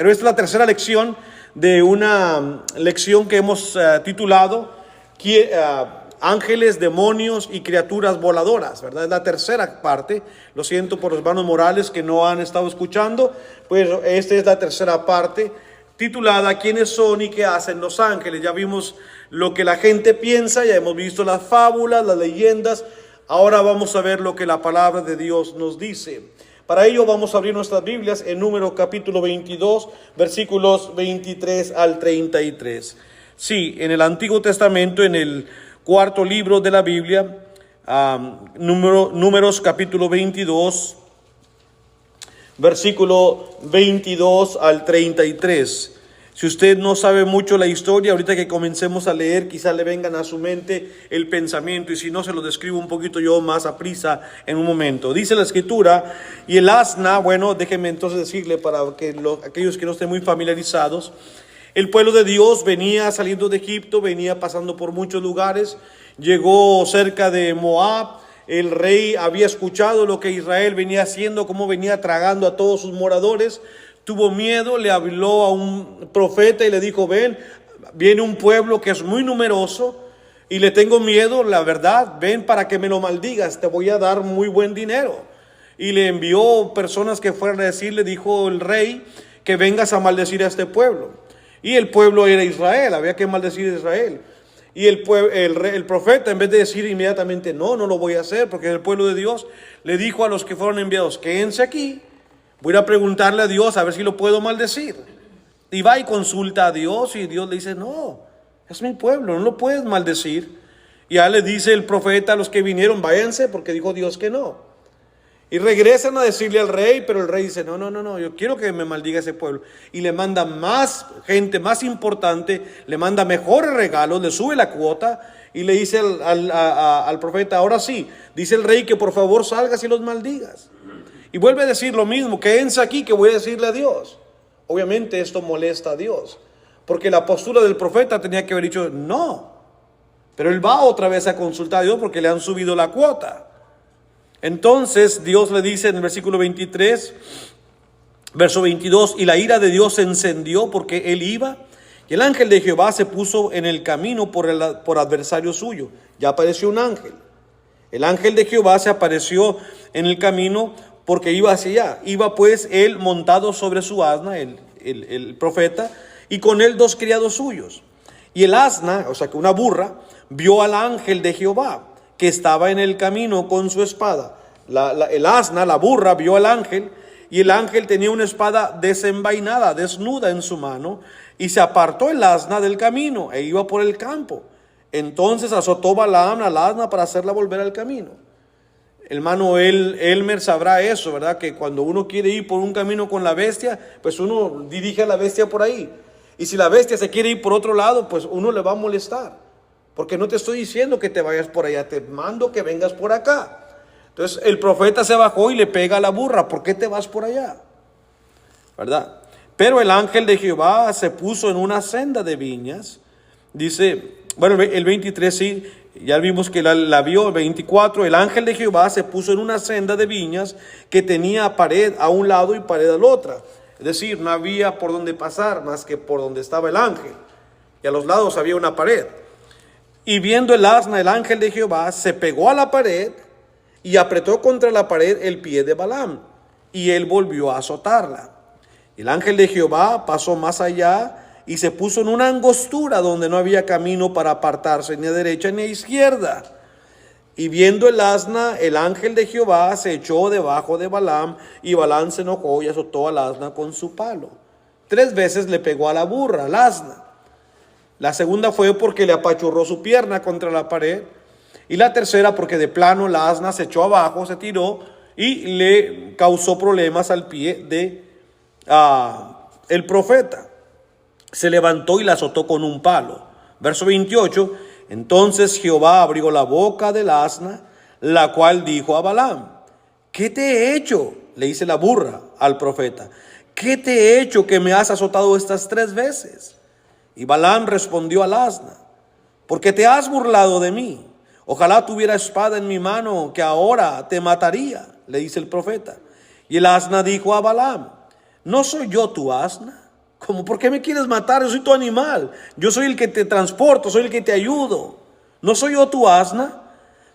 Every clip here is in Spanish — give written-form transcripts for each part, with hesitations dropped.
Pero esta es la tercera lección de una lección que hemos titulado Ángeles, demonios y criaturas voladoras, ¿verdad? Es la tercera parte. Lo siento por los hermanos Morales que no han estado escuchando, pues esta es la tercera parte titulada ¿Quiénes son y qué hacen los ángeles? Ya vimos lo que la gente piensa, ya hemos visto las fábulas, las leyendas. Ahora vamos a ver lo que la palabra de Dios nos dice. Para ello vamos a abrir nuestras Biblias en Números capítulo 22, versículos 23 al 33. Sí, en el Antiguo Testamento, en el cuarto libro de la Biblia, Números capítulo 22, versículo 22 al 33. Si usted no sabe mucho la historia, ahorita que comencemos a leer, quizá le vengan a su mente el pensamiento, y si no, se lo describo un poquito yo más a prisa en un momento. Dice la escritura, y el asna, bueno, déjenme entonces decirle para que aquellos que no estén muy familiarizados, el pueblo de Dios venía saliendo de Egipto, venía pasando por muchos lugares, llegó cerca de Moab. El rey había escuchado lo que Israel venía haciendo, cómo venía tragando a todos sus moradores. Tuvo miedo, le habló a un profeta y le dijo, ven, viene un pueblo que es muy numeroso y le tengo miedo, la verdad, ven para que me lo maldigas, te voy a dar muy buen dinero. Y le envió personas que fueran a decirle, dijo el rey, que vengas a maldecir a este pueblo. Y el pueblo era Israel, había que maldecir a Israel. Y el profeta, en vez de decir inmediatamente, no lo voy a hacer, porque es el pueblo de Dios, le dijo a los que fueron enviados, quédense aquí, voy a preguntarle a Dios a ver si lo puedo maldecir. Y va y consulta a Dios, y Dios le dice, no, es mi pueblo, no lo puedes maldecir. Y ya le dice el profeta a los que vinieron, váyanse, porque dijo Dios que no. Y regresan a decirle al rey, pero el rey dice, no, yo quiero que me maldiga ese pueblo. Y le manda más gente, más importante, le manda mejores regalos, le sube la cuota y le dice al profeta, ahora sí, dice el rey que por favor salgas y los maldigas. Y vuelve a decir lo mismo, quédense aquí que voy a decirle a Dios. Obviamente esto molesta a Dios, porque la postura del profeta tenía que haber dicho, no. Pero él va otra vez a consultar a Dios porque le han subido la cuota. Entonces Dios le dice en el versículo 23, verso 22, y la ira de Dios se encendió porque él iba, y el ángel de Jehová se puso en el camino por adversario suyo. Ya apareció un ángel. El ángel de Jehová se apareció en el camino porque iba hacia allá. Iba pues él montado sobre su asna, el profeta, y con él dos criados suyos. Y el asna, o sea que una burra, vio al ángel de Jehová que estaba en el camino con su espada. El asna, la burra, vio al ángel, y el ángel tenía una espada desenvainada, desnuda en su mano, y se apartó el asna del camino e iba por el campo. Entonces azotó Balaam al asna para hacerla volver al camino. Hermano Elmer sabrá eso, ¿verdad? Que cuando uno quiere ir por un camino con la bestia, pues uno dirige a la bestia por ahí. Y si la bestia se quiere ir por otro lado, pues uno le va a molestar. Porque no te estoy diciendo que te vayas por allá, te mando que vengas por acá. Entonces el profeta se bajó y le pega a la burra, ¿por qué te vas por allá? ¿Verdad? Pero el ángel de Jehová se puso en una senda de viñas. Dice, bueno, el 23 sí, ya vimos que la vio. El 24, el ángel de Jehová se puso en una senda de viñas que tenía pared a un lado y pared al otro. Es decir, no había por donde pasar más que por donde estaba el ángel. Y a los lados había una pared. Y viendo el asna, el ángel de Jehová se pegó a la pared y apretó contra la pared el pie de Balaam, y él volvió a azotarla. El ángel de Jehová pasó más allá y se puso en una angostura donde no había camino para apartarse ni a derecha ni a izquierda. Y viendo el asna, el ángel de Jehová se echó debajo de Balaam, y Balaam se enojó y azotó al asna con su palo. 3 veces le pegó a la burra, al asna. La segunda fue porque le apachurró su pierna contra la pared. Y la tercera porque de plano la asna se echó abajo, se tiró y le causó problemas al pie de el profeta. Se levantó y la azotó con un palo. Verso 28. Entonces Jehová abrió la boca del asna, la cual dijo a Balaam, ¿qué te he hecho? Le dice la burra al profeta. ¿Qué te he hecho que me has azotado estas 3 veces? Y Balaam respondió al asna, porque te has burlado de mí. Ojalá tuviera espada en mi mano, que ahora te mataría, le dice el profeta. Y el asna dijo a Balaam, ¿no soy yo tu asna? ¿Cómo? ¿Por qué me quieres matar? Yo soy tu animal. Yo soy el que te transporto, soy el que te ayudo. ¿No soy yo tu asna?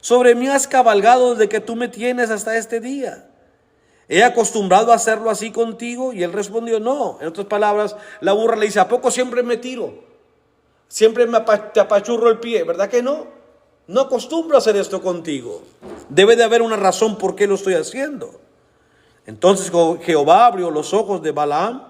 Sobre mí has cabalgado desde que tú me tienes hasta este día. ¿He acostumbrado a hacerlo así contigo? Y él respondió, no. En otras palabras, la burra le dice, ¿a poco siempre me tiro? Siempre te apachurro el pie, ¿verdad que no? No acostumbro a hacer esto contigo. Debe de haber una razón por qué lo estoy haciendo. Entonces Jehová abrió los ojos de Balaam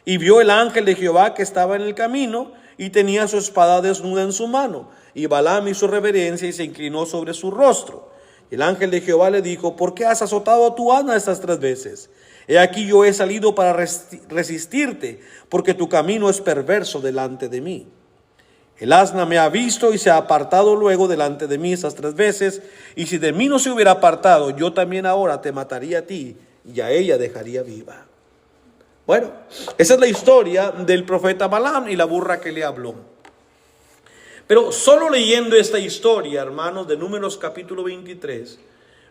y vio el ángel de Jehová que estaba en el camino y tenía su espada desnuda en su mano. Y Balaam hizo reverencia y se inclinó sobre su rostro. El ángel de Jehová le dijo, ¿por qué has azotado a tu asna estas 3 veces? He aquí yo he salido para resistirte, porque tu camino es perverso delante de mí. El asna me ha visto y se ha apartado luego delante de mí esas 3 veces, y si de mí no se hubiera apartado, yo también ahora te mataría a ti, y a ella dejaría viva. Bueno, esa es la historia del profeta Balaam y la burra que le habló. Pero solo leyendo esta historia, hermanos, de Números capítulo 23,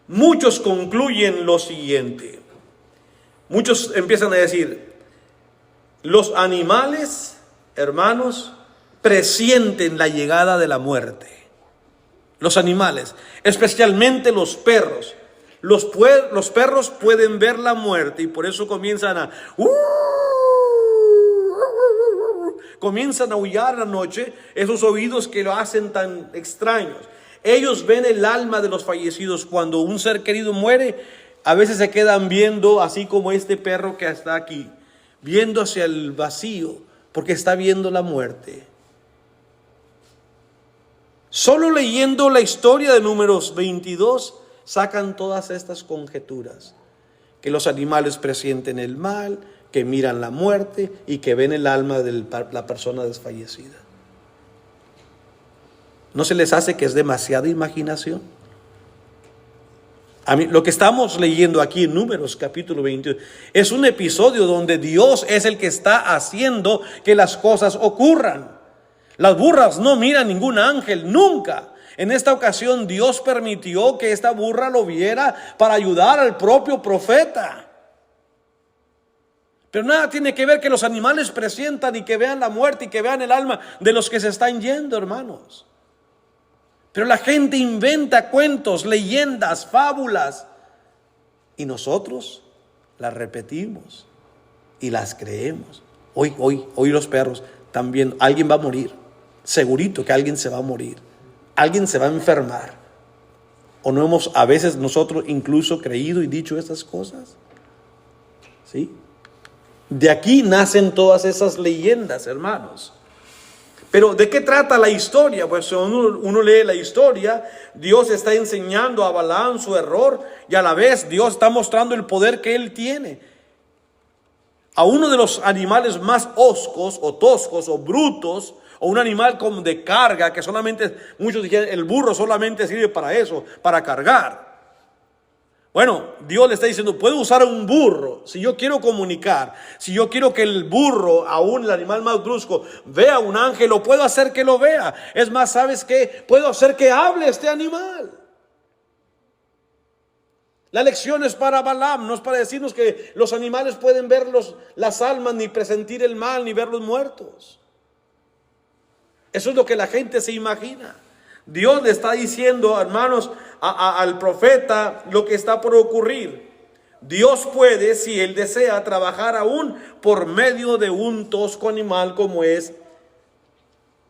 muchos concluyen lo siguiente. Muchos empiezan a decir, los animales, hermanos, presienten la llegada de la muerte. Los animales, especialmente los perros. Los perros pueden ver la muerte y por eso comienzan a aullar a la noche, esos oídos que lo hacen tan extraños. Ellos ven el alma de los fallecidos. Cuando un ser querido muere, a veces se quedan viendo, así como este perro que está aquí, viendo hacia el vacío, porque está viendo la muerte. Solo leyendo la historia de Números 22, sacan todas estas conjeturas, que los animales presienten el mal, que miran la muerte y que ven el alma de la persona desfallecida. ¿No se les hace que es demasiada imaginación? A mí, lo que estamos leyendo aquí en Números capítulo 22 es un episodio donde Dios es el que está haciendo que las cosas ocurran. Las burras no miran ningún ángel, nunca. En esta ocasión Dios permitió que esta burra lo viera para ayudar al propio profeta. Pero nada tiene que ver que los animales presientan y que vean la muerte y que vean el alma de los que se están yendo, hermanos. Pero la gente inventa cuentos, leyendas, fábulas, y nosotros las repetimos y las creemos. Hoy los perros también, alguien va a morir. Segurito que alguien se va a morir. Alguien se va a enfermar. ¿O no hemos a veces nosotros incluso creído y dicho estas cosas? ¿Sí? De aquí nacen todas esas leyendas, hermanos. Pero ¿de qué trata la historia? Pues uno lee la historia, Dios está enseñando a Balaam su error y a la vez Dios está mostrando el poder que él tiene. A uno de los animales más hoscos o toscos o brutos, o un animal como de carga, que solamente, muchos dijeron, el burro solamente sirve para eso, para cargar. Bueno, Dios le está diciendo, puedo usar un burro si yo quiero comunicar, si yo quiero que el burro, aún el animal más brusco, vea un ángel, lo puedo hacer que lo vea. Es más, ¿sabes qué? Puedo hacer que hable este animal. La lección es para Balaam, no es para decirnos que los animales pueden ver las almas, ni presentir el mal, ni ver los muertos. Eso es lo que la gente se imagina. Dios le está diciendo, hermanos, al profeta lo que está por ocurrir. Dios puede, si Él desea, trabajar aún por medio de un tosco animal como es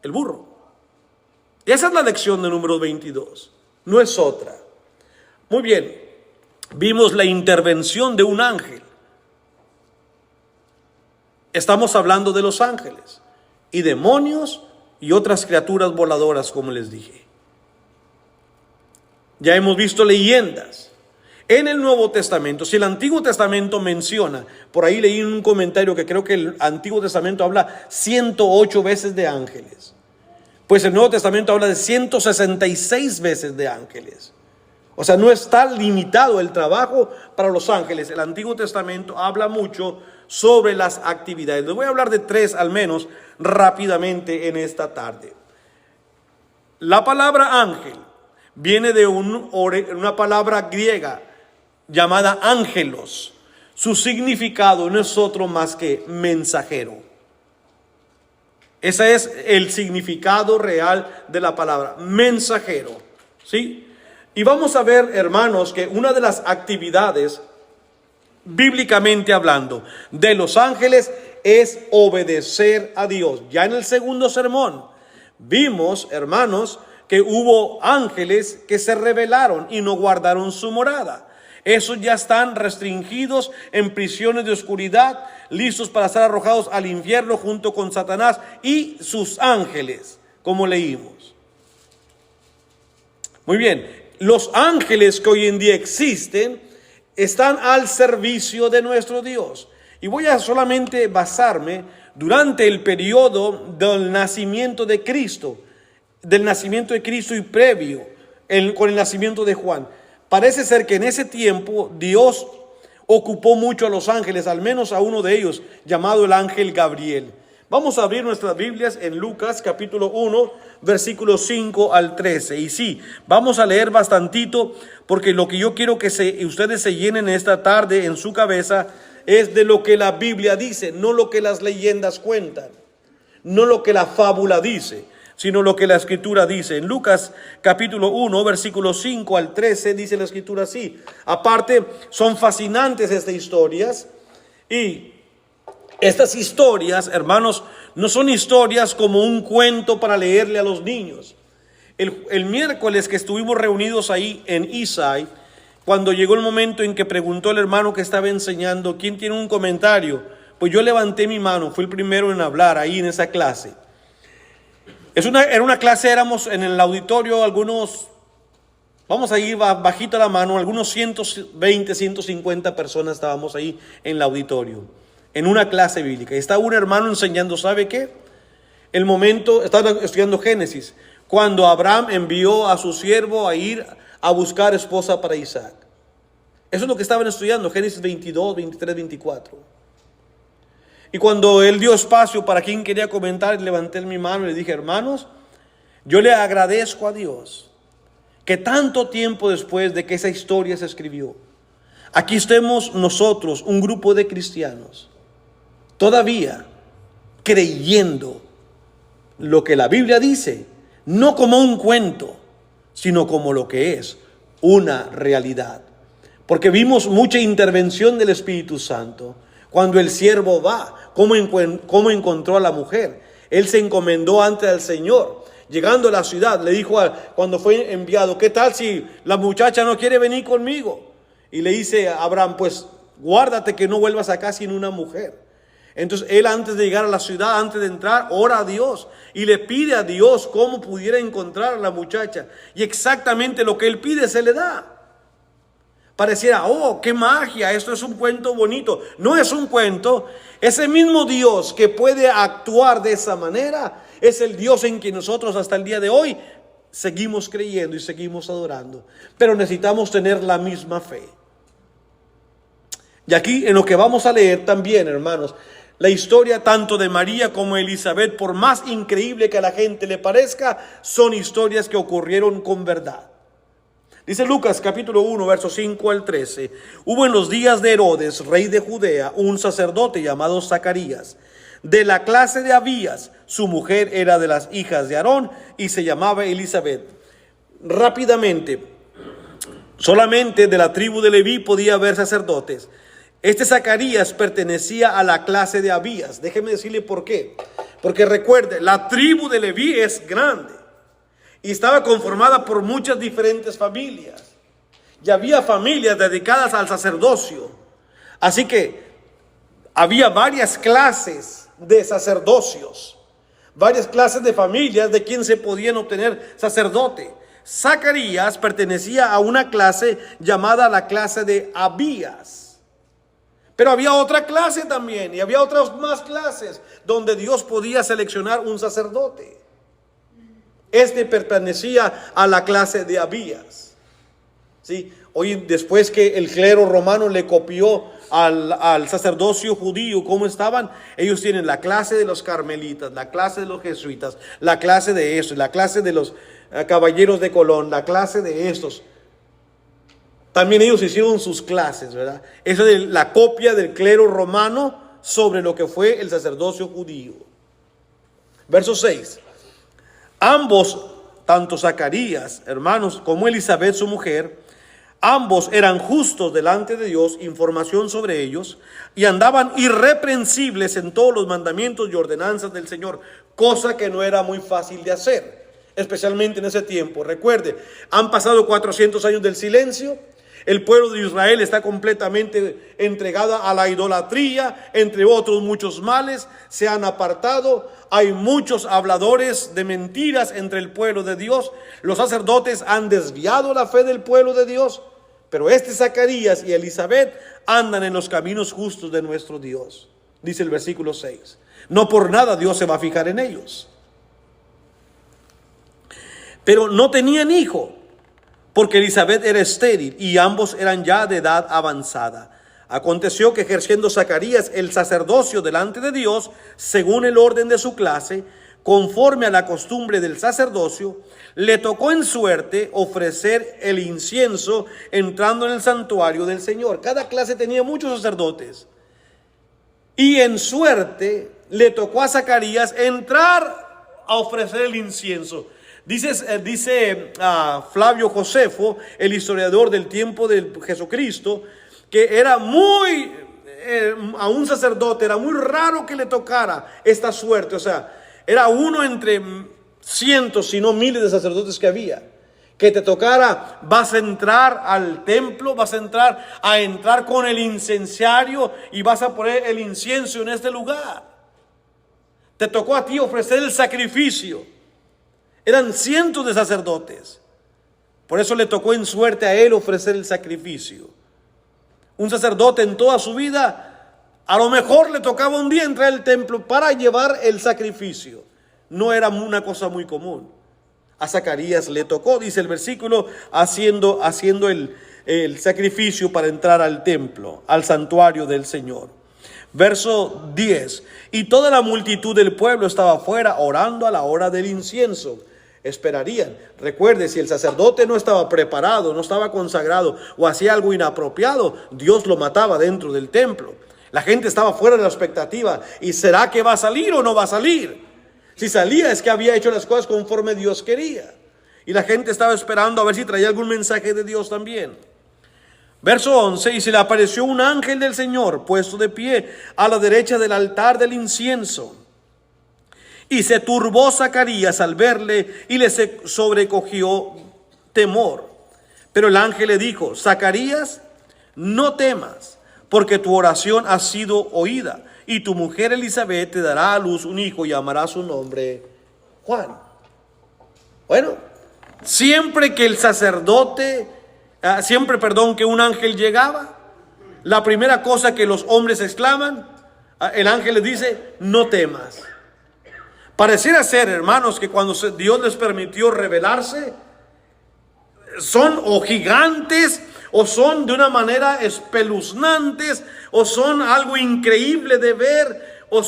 el burro. Y esa es la lección de Números 22, no es otra. Muy bien, vimos la intervención de un ángel. Estamos hablando de los ángeles y demonios y otras criaturas voladoras, como les dije. Ya hemos visto leyendas en el Nuevo Testamento. Si el Antiguo Testamento menciona, por ahí leí en un comentario que creo que el Antiguo Testamento habla 108 veces de ángeles, pues el Nuevo Testamento habla de 166 veces de ángeles. O sea, no está limitado el trabajo para los ángeles. El Antiguo Testamento habla mucho sobre las actividades. Les voy a hablar de 3 al menos rápidamente en esta tarde. La palabra ángel viene de una palabra griega llamada ángelos. Su significado no es otro más que mensajero. Ese es el significado real de la palabra, mensajero, ¿sí? Y vamos a ver, hermanos, que una de las actividades, bíblicamente hablando, de los ángeles es obedecer a Dios. Ya en el segundo sermón vimos, hermanos, que hubo ángeles que se rebelaron y no guardaron su morada. Esos ya están restringidos en prisiones de oscuridad, listos para ser arrojados al infierno junto con Satanás y sus ángeles, como leímos. Muy bien, los ángeles que hoy en día existen están al servicio de nuestro Dios. Y voy a solamente basarme durante el periodo del nacimiento de Cristo, y previo con el nacimiento de Juan. Parece ser que en ese tiempo Dios ocupó mucho a los ángeles, al menos a uno de ellos, llamado el ángel Gabriel. Vamos a abrir nuestras Biblias en Lucas capítulo 1, versículos 5 al 13. Y sí, vamos a leer bastantito, porque lo que yo quiero que ustedes se llenen esta tarde en su cabeza es de lo que la Biblia dice, no lo que las leyendas cuentan, no lo que la fábula dice, sino lo que la Escritura dice. En Lucas capítulo 1, versículos 5 al 13, dice la Escritura así. Aparte, son fascinantes estas historias, y estas historias, hermanos, no son historias como un cuento para leerle a los niños. El miércoles que estuvimos reunidos ahí en Isai, cuando llegó el momento en que preguntó el hermano que estaba enseñando, ¿quién tiene un comentario? Pues yo levanté mi mano, fui el primero en hablar ahí en esa clase. Era una clase, éramos en el auditorio algunos, vamos a ir bajito la mano, algunos 120, 150 personas estábamos ahí en el auditorio, en una clase bíblica. Y estaba un hermano enseñando, ¿sabe qué? El momento, estaba estudiando Génesis, cuando Abraham envió a su siervo a ir a buscar esposa para Isaac. Eso es lo que estaban estudiando, Génesis 22, 23, 24. Y cuando él dio espacio para quien quería comentar, levanté mi mano y le dije, hermanos, yo le agradezco a Dios que tanto tiempo después de que esa historia se escribió, aquí estemos nosotros, un grupo de cristianos, todavía creyendo lo que la Biblia dice, no como un cuento, sino como lo que es una realidad. Porque vimos mucha intervención del Espíritu Santo. Cuando el siervo va, ¿cómo encontró a la mujer? Él se encomendó ante el Señor. Llegando a la ciudad, le dijo cuando fue enviado, ¿qué tal si la muchacha no quiere venir conmigo? Y le dice a Abraham, pues guárdate que no vuelvas acá sin una mujer. Entonces él, antes de llegar a la ciudad, antes de entrar, ora a Dios y le pide a Dios cómo pudiera encontrar a la muchacha. Y exactamente lo que él pide se le da. Pareciera, oh, qué magia, esto es un cuento bonito. No es un cuento. Ese mismo Dios que puede actuar de esa manera es el Dios en que nosotros hasta el día de hoy seguimos creyendo y seguimos adorando. Pero necesitamos tener la misma fe. Y aquí en lo que vamos a leer también, hermanos, la historia tanto de María como de Elizabeth, por más increíble que a la gente le parezca, son historias que ocurrieron con verdad. Dice Lucas capítulo 1, versos 5 al 13. Hubo en los días de Herodes, rey de Judea, un sacerdote llamado Zacarías, de la clase de Abías. Su mujer era de las hijas de Aarón y se llamaba Elizabeth. Rápidamente, solamente de la tribu de Leví podía haber sacerdotes. Este Zacarías pertenecía a la clase de Abías. Déjeme decirle por qué. Porque recuerde, la tribu de Leví es grande y estaba conformada por muchas diferentes familias. Y había familias dedicadas al sacerdocio. Así que había varias clases de sacerdocios, varias clases de familias de quien se podían obtener sacerdote. Zacarías pertenecía a una clase llamada la clase de Abías. Pero había otra clase también, y había otras más clases donde Dios podía seleccionar un sacerdote. Este pertenecía a la clase de Abías. ¿Sí? Hoy, después que el clero romano le copió al sacerdocio judío cómo estaban, ellos tienen la clase de los carmelitas, la clase de los jesuitas, la clase de estos, la clase de los caballeros de Colón, la clase de estos. También ellos hicieron sus clases, ¿verdad? Eso es la copia del clero romano sobre lo que fue el sacerdocio judío. Verso 6. Ambos, tanto Zacarías, hermanos, como Elizabeth, su mujer, ambos eran justos delante de Dios, información sobre ellos, y andaban irreprensibles en todos los mandamientos y ordenanzas del Señor, cosa que no era muy fácil de hacer, especialmente en ese tiempo. Recuerde, han pasado 400 años del silencio. El pueblo de Israel está completamente entregado a la idolatría, entre otros muchos males. Se han apartado. Hay muchos habladores de mentiras entre el pueblo de Dios. Los sacerdotes han desviado la fe del pueblo de Dios. Pero Zacarías y Elizabeth andan en los caminos justos de nuestro Dios. Dice el versículo 6. No por nada Dios se va a fijar en ellos. Pero no tenían hijo, porque Elizabeth era estéril y ambos eran ya de edad avanzada. Aconteció que ejerciendo Zacarías el sacerdocio delante de Dios, según el orden de su clase, conforme a la costumbre del sacerdocio, le tocó en suerte ofrecer el incienso entrando en el santuario del Señor. Cada clase tenía muchos sacerdotes. Y en suerte le tocó a Zacarías entrar a ofrecer el incienso. Dice Flavio Josefo, el historiador del tiempo de Jesucristo, que era a un sacerdote era muy raro que le tocara esta suerte. O sea, era uno entre cientos, si no miles de sacerdotes que había. Que te tocara, vas a entrar al templo, vas a entrar con el incenciario y vas a poner el incienso en este lugar. Te tocó a ti ofrecer el sacrificio. Eran cientos de sacerdotes. Por eso le tocó en suerte a él ofrecer el sacrificio. Un sacerdote en toda su vida, a lo mejor le tocaba un día entrar al templo para llevar el sacrificio. No era una cosa muy común. A Zacarías le tocó, dice el versículo, haciendo el sacrificio para entrar al templo, al santuario del Señor. Verso 10. Y toda la multitud del pueblo estaba afuera orando a la hora del incienso. Esperarían. Recuerde, si el sacerdote no estaba preparado, no estaba consagrado o hacía algo inapropiado, Dios lo mataba dentro del templo. La gente estaba fuera de la expectativa. ¿Y será que va a salir o no va a salir? Si salía es que había hecho las cosas conforme Dios quería. Y la gente estaba esperando a ver si traía algún mensaje de Dios también. Verso 11. Y se le apareció un ángel del Señor puesto de pie a la derecha del altar del incienso. Y se turbó Zacarías al verle y le sobrecogió temor. Pero el ángel le dijo: Zacarías, no temas, porque tu oración ha sido oída, y tu mujer Elizabeth te dará a luz un hijo y llamará su nombre Juan. Bueno, siempre que que un ángel llegaba, la primera cosa que los hombres exclaman, el ángel les dice: no temas. Pareciera ser, hermanos, que cuando Dios les permitió revelarse, son o gigantes, o son de una manera espeluznantes, o son algo increíble de ver, o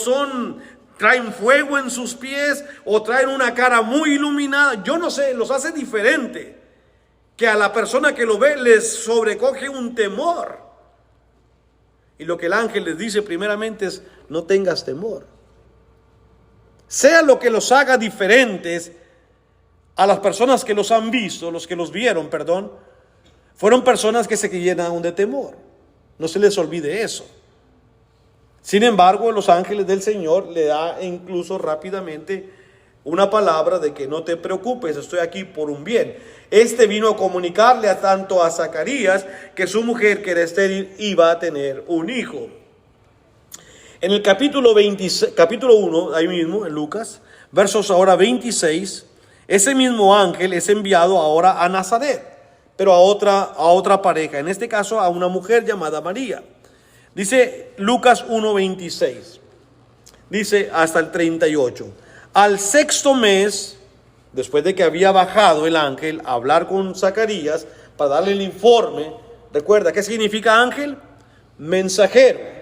traen fuego en sus pies, o traen una cara muy iluminada. Yo no sé, los hace diferente, que a la persona que lo ve les sobrecoge un temor. Y lo que el ángel les dice primeramente es: no tengas temor. Sea lo que los haga diferentes a las personas que los han visto, los que los vieron, fueron personas que se llenaron de temor. No se les olvide eso. Sin embargo, los ángeles del Señor le da incluso rápidamente una palabra de que no te preocupes, estoy aquí por un bien. Vino a comunicarle tanto a Zacarías que su mujer, que era estéril, iba a tener un hijo. En el capítulo 1, ahí mismo, en Lucas, versos ahora 26, ese mismo ángel es enviado ahora a Nazaret, pero a otra pareja, en este caso a una mujer llamada María. Dice Lucas 1:26, dice hasta el 38. Al sexto mes, después de que había bajado el ángel a hablar con Zacarías para darle el informe, recuerda, ¿qué significa ángel? Mensajero.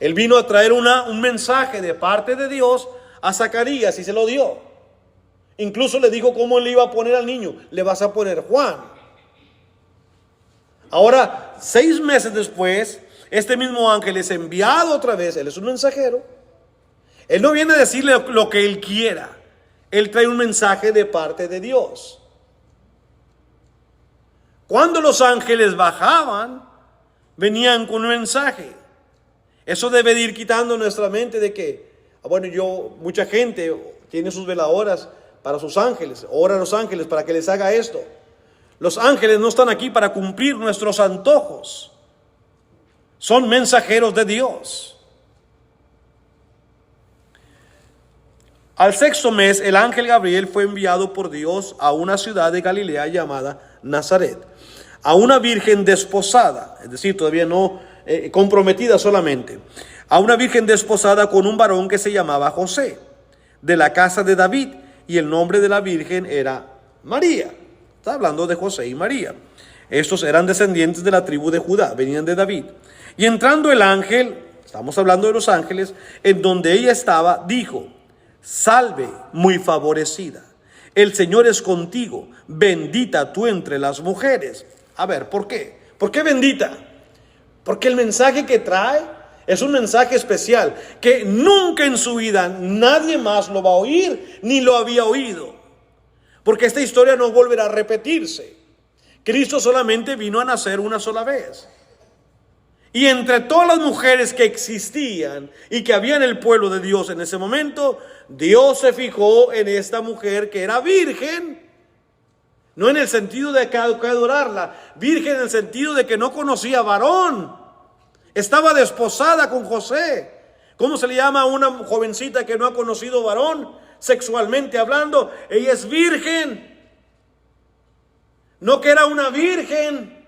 Él vino a traer un mensaje de parte de Dios a Zacarías y se lo dio. Incluso le dijo cómo le iba a poner al niño. Le vas a poner Juan. Ahora, 6 meses después, este mismo ángel es enviado otra vez. Él es un mensajero. Él no viene a decirle lo que él quiera. Él trae un mensaje de parte de Dios. Cuando los ángeles bajaban, venían con un mensaje. Eso debe de ir quitando nuestra mente de que, mucha gente tiene sus veladoras para sus ángeles, ora a los ángeles para que les haga esto. Los ángeles no están aquí para cumplir nuestros antojos. Son mensajeros de Dios. Al sexto mes, el ángel Gabriel fue enviado por Dios a una ciudad de Galilea llamada Nazaret, a una virgen desposada, es decir, todavía no comprometida solamente, a una virgen desposada con un varón que se llamaba José, de la casa de David, y el nombre de la virgen era María. Está hablando de José y María. Estos eran descendientes de la tribu de Judá, venían de David. Y entrando el ángel, estamos hablando de los ángeles, en donde ella estaba, dijo: salve, muy favorecida, el Señor es contigo, bendita tú entre las mujeres. A ver, ¿por qué? ¿Por qué bendita? Porque el mensaje que trae es un mensaje especial, que nunca en su vida nadie más lo va a oír, ni lo había oído. Porque esta historia no volverá a repetirse. Cristo solamente vino a nacer una sola vez. Y entre todas las mujeres que existían y que había en el pueblo de Dios en ese momento, Dios se fijó en esta mujer que era virgen, no en el sentido de que adorarla, virgen en el sentido de que no conocía varón, estaba desposada con José. ¿Cómo se le llama a una jovencita que no ha conocido varón, sexualmente hablando? Ella es virgen, no que era una virgen.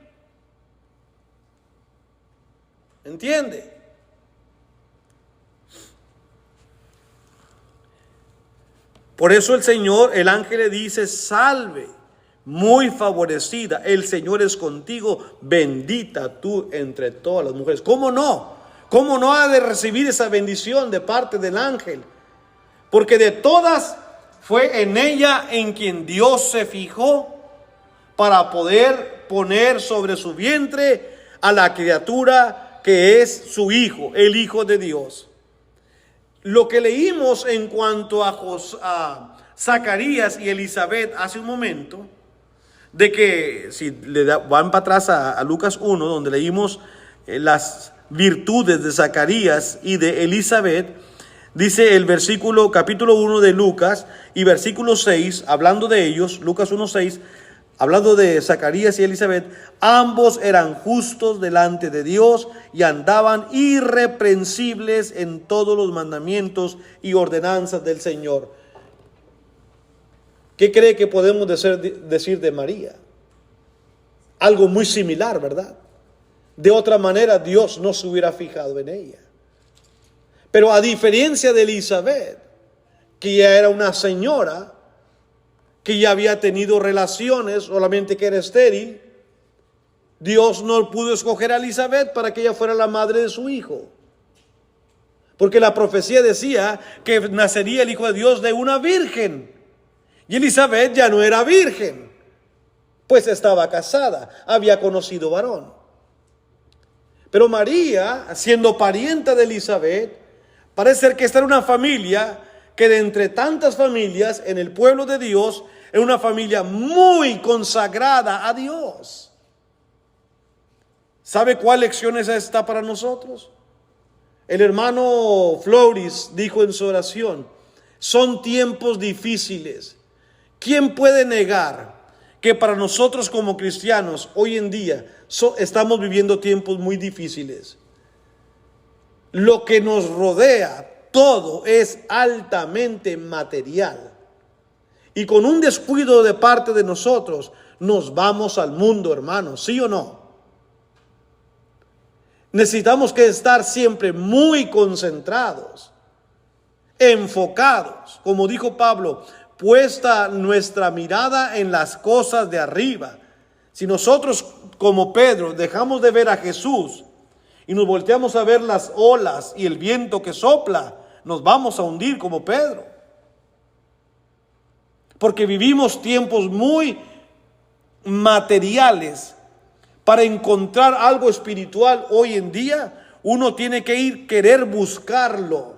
¿Entiende? Por eso el ángel le dice: salve, muy favorecida, el Señor es contigo, bendita tú entre todas las mujeres. ¿Cómo no? ¿Cómo no ha de recibir esa bendición de parte del ángel? Porque de todas fue en ella en quien Dios se fijó para poder poner sobre su vientre a la criatura que es su hijo, el Hijo de Dios. Lo que leímos en cuanto a Zacarías y Elizabeth hace un momento, de que si van para atrás a Lucas 1, donde leímos las virtudes de Zacarías y de Elizabeth, dice el capítulo 1 de Lucas y versículo 6, hablando de ellos, Lucas 1:6, hablando de Zacarías y Elizabeth: ambos eran justos delante de Dios y andaban irreprensibles en todos los mandamientos y ordenanzas del Señor. ¿Qué cree que podemos decir de María? Algo muy similar, ¿verdad? De otra manera Dios no se hubiera fijado en ella. Pero a diferencia de Elizabeth, que ya era una señora, que ya había tenido relaciones, solamente que era estéril, Dios no pudo escoger a Elizabeth para que ella fuera la madre de su hijo. Porque la profecía decía que nacería el Hijo de Dios de una virgen. Y Elizabeth ya no era virgen, pues estaba casada, había conocido varón. Pero María, siendo parienta de Elizabeth, parece ser que esta era una familia que de entre tantas familias en el pueblo de Dios, era una familia muy consagrada a Dios. ¿Sabe cuál lección es esta para nosotros? El hermano Flores dijo en su oración: son tiempos difíciles. ¿Quién puede negar que para nosotros como cristianos hoy en día estamos viviendo tiempos muy difíciles? Lo que nos rodea, todo es altamente material. Y con un descuido de parte de nosotros, nos vamos al mundo, hermanos, ¿sí o no? Necesitamos que estar siempre muy concentrados, enfocados, como dijo Pablo, puesta nuestra mirada en las cosas de arriba. Si nosotros, como Pedro, dejamos de ver a Jesús y nos volteamos a ver las olas y el viento que sopla, nos vamos a hundir como Pedro. Porque vivimos tiempos muy materiales. Para encontrar algo espiritual hoy en día, uno tiene que querer buscarlo.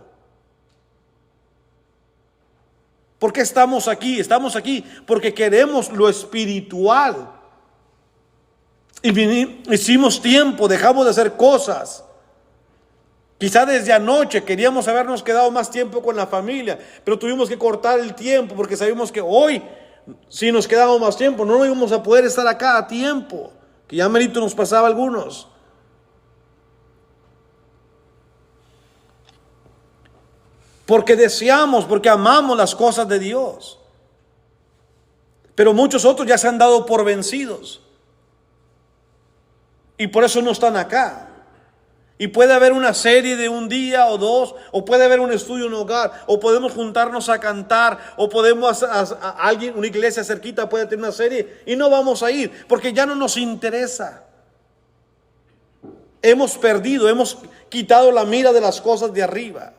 ¿Por qué estamos aquí? Estamos aquí porque queremos lo espiritual. Y hicimos tiempo, dejamos de hacer cosas. Quizá desde anoche queríamos habernos quedado más tiempo con la familia, pero tuvimos que cortar el tiempo porque sabíamos que hoy, si nos quedamos más tiempo, no íbamos a poder estar acá a tiempo, que ya merito nos pasaba a algunos. Porque deseamos, porque amamos las cosas de Dios. Pero muchos otros ya se han dado por vencidos. Y por eso no están acá. Y puede haber una serie de un día o dos, o puede haber un estudio en un hogar, o podemos juntarnos a cantar, o podemos alguien, una iglesia cerquita puede tener una serie y no vamos a ir porque ya no nos interesa. Hemos perdido, hemos quitado la mira de las cosas de arriba.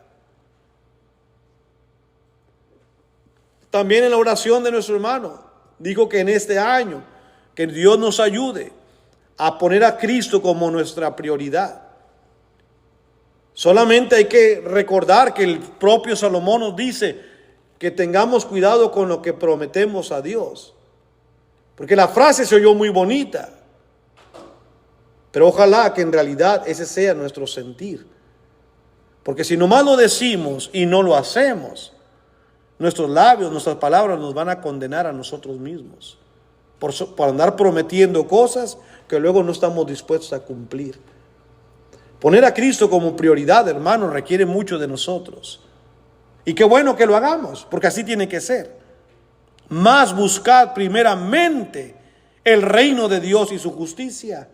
También en la oración de nuestro hermano dijo que en este año que Dios nos ayude a poner a Cristo como nuestra prioridad. Solamente hay que recordar que el propio Salomón nos dice que tengamos cuidado con lo que prometemos a Dios. Porque la frase se oyó muy bonita, pero ojalá que en realidad ese sea nuestro sentir. Porque si nomás lo decimos y no lo hacemos, nuestros labios, nuestras palabras nos van a condenar a nosotros mismos por andar prometiendo cosas que luego no estamos dispuestos a cumplir. Poner a Cristo como prioridad, hermanos, requiere mucho de nosotros. Y qué bueno que lo hagamos, porque así tiene que ser. Más buscad primeramente el reino de Dios y su justicia,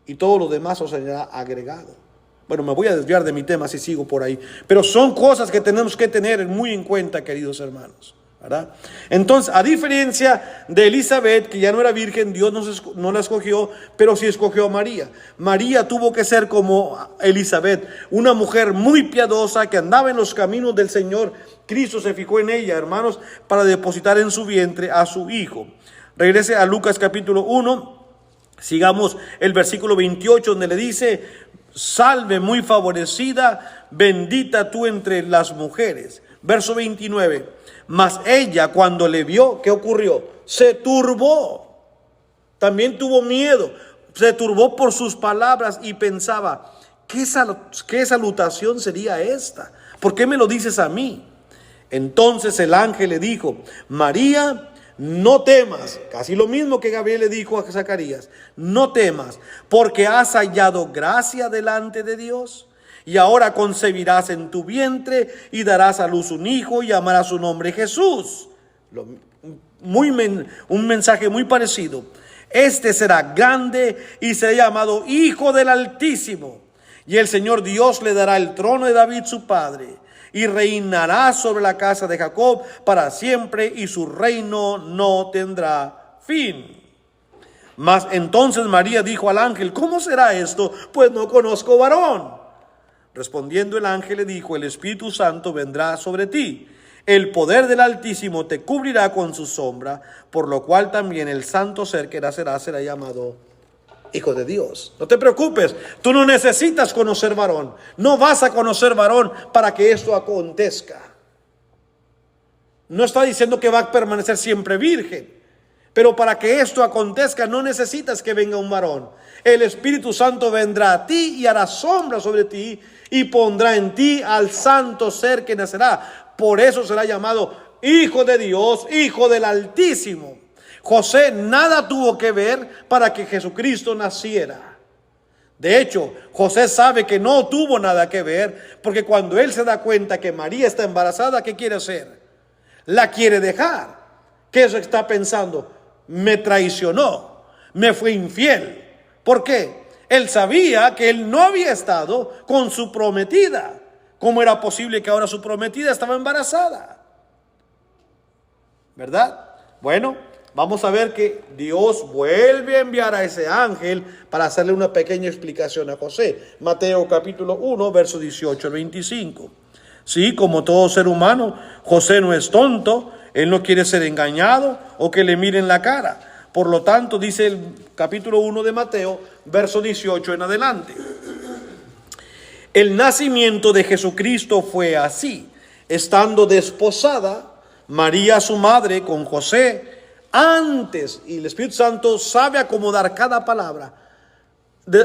y todo lo demás os será agregado. Bueno, me voy a desviar de mi tema si sigo por ahí, pero son cosas que tenemos que tener muy en cuenta, queridos hermanos, ¿verdad? Entonces, a diferencia de Elizabeth, que ya no era virgen, Dios no la escogió, pero sí escogió a María. María tuvo que ser como Elizabeth, una mujer muy piadosa que andaba en los caminos del Señor. Cristo se fijó en ella, hermanos, para depositar en su vientre a su hijo. Regrese a Lucas capítulo 1, sigamos el versículo 28, donde le dice: salve muy favorecida, bendita tú entre las mujeres. Verso 29. Mas ella, cuando le vio, ¿qué ocurrió? Se turbó. También tuvo miedo. Se turbó por sus palabras y pensaba: ¿qué salutación sería esta? ¿Por qué me lo dices a mí? Entonces el ángel le dijo: María, no temas. Casi lo mismo que Gabriel le dijo a Zacarías: no temas, porque has hallado gracia delante de Dios. Y ahora concebirás en tu vientre y darás a luz un hijo y llamarás su nombre Jesús. Un mensaje muy parecido. Este será grande y será llamado Hijo del Altísimo. Y el Señor Dios le dará el trono de David su padre, y reinará sobre la casa de Jacob para siempre, y su reino no tendrá fin. Mas entonces María dijo al ángel: ¿cómo será esto? Pues no conozco varón. Respondiendo el ángel le dijo: el Espíritu Santo vendrá sobre ti, el poder del Altísimo te cubrirá con su sombra, por lo cual también el santo ser que nacerá será llamado Hijo de Dios. No te preocupes, tú no necesitas conocer varón, no vas a conocer varón para que esto acontezca. No está diciendo que va a permanecer siempre virgen, pero para que esto acontezca no necesitas que venga un varón. El Espíritu Santo vendrá a ti y hará sombra sobre ti y pondrá en ti al santo ser que nacerá. Por eso será llamado Hijo de Dios, Hijo del Altísimo. José nada tuvo que ver para que Jesucristo naciera. De hecho, José sabe que no tuvo nada que ver, porque cuando él se da cuenta que María está embarazada, ¿qué quiere hacer? La quiere dejar. ¿Qué es lo que está pensando? Me traicionó, me fue infiel. ¿Por qué? Él sabía que él no había estado con su prometida. ¿Cómo era posible que ahora su prometida estaba embarazada? ¿Verdad? Bueno, vamos a ver que Dios vuelve a enviar a ese ángel para hacerle una pequeña explicación a José. Mateo capítulo 1, verso 18 al 25. Sí, como todo ser humano, José no es tonto. Él no quiere ser engañado o que le miren la cara. Por lo tanto, dice el capítulo 1 de Mateo, verso 18 en adelante: el nacimiento de Jesucristo fue así. Estando desposada, María su madre con José antes, y el Espíritu Santo sabe acomodar cada palabra,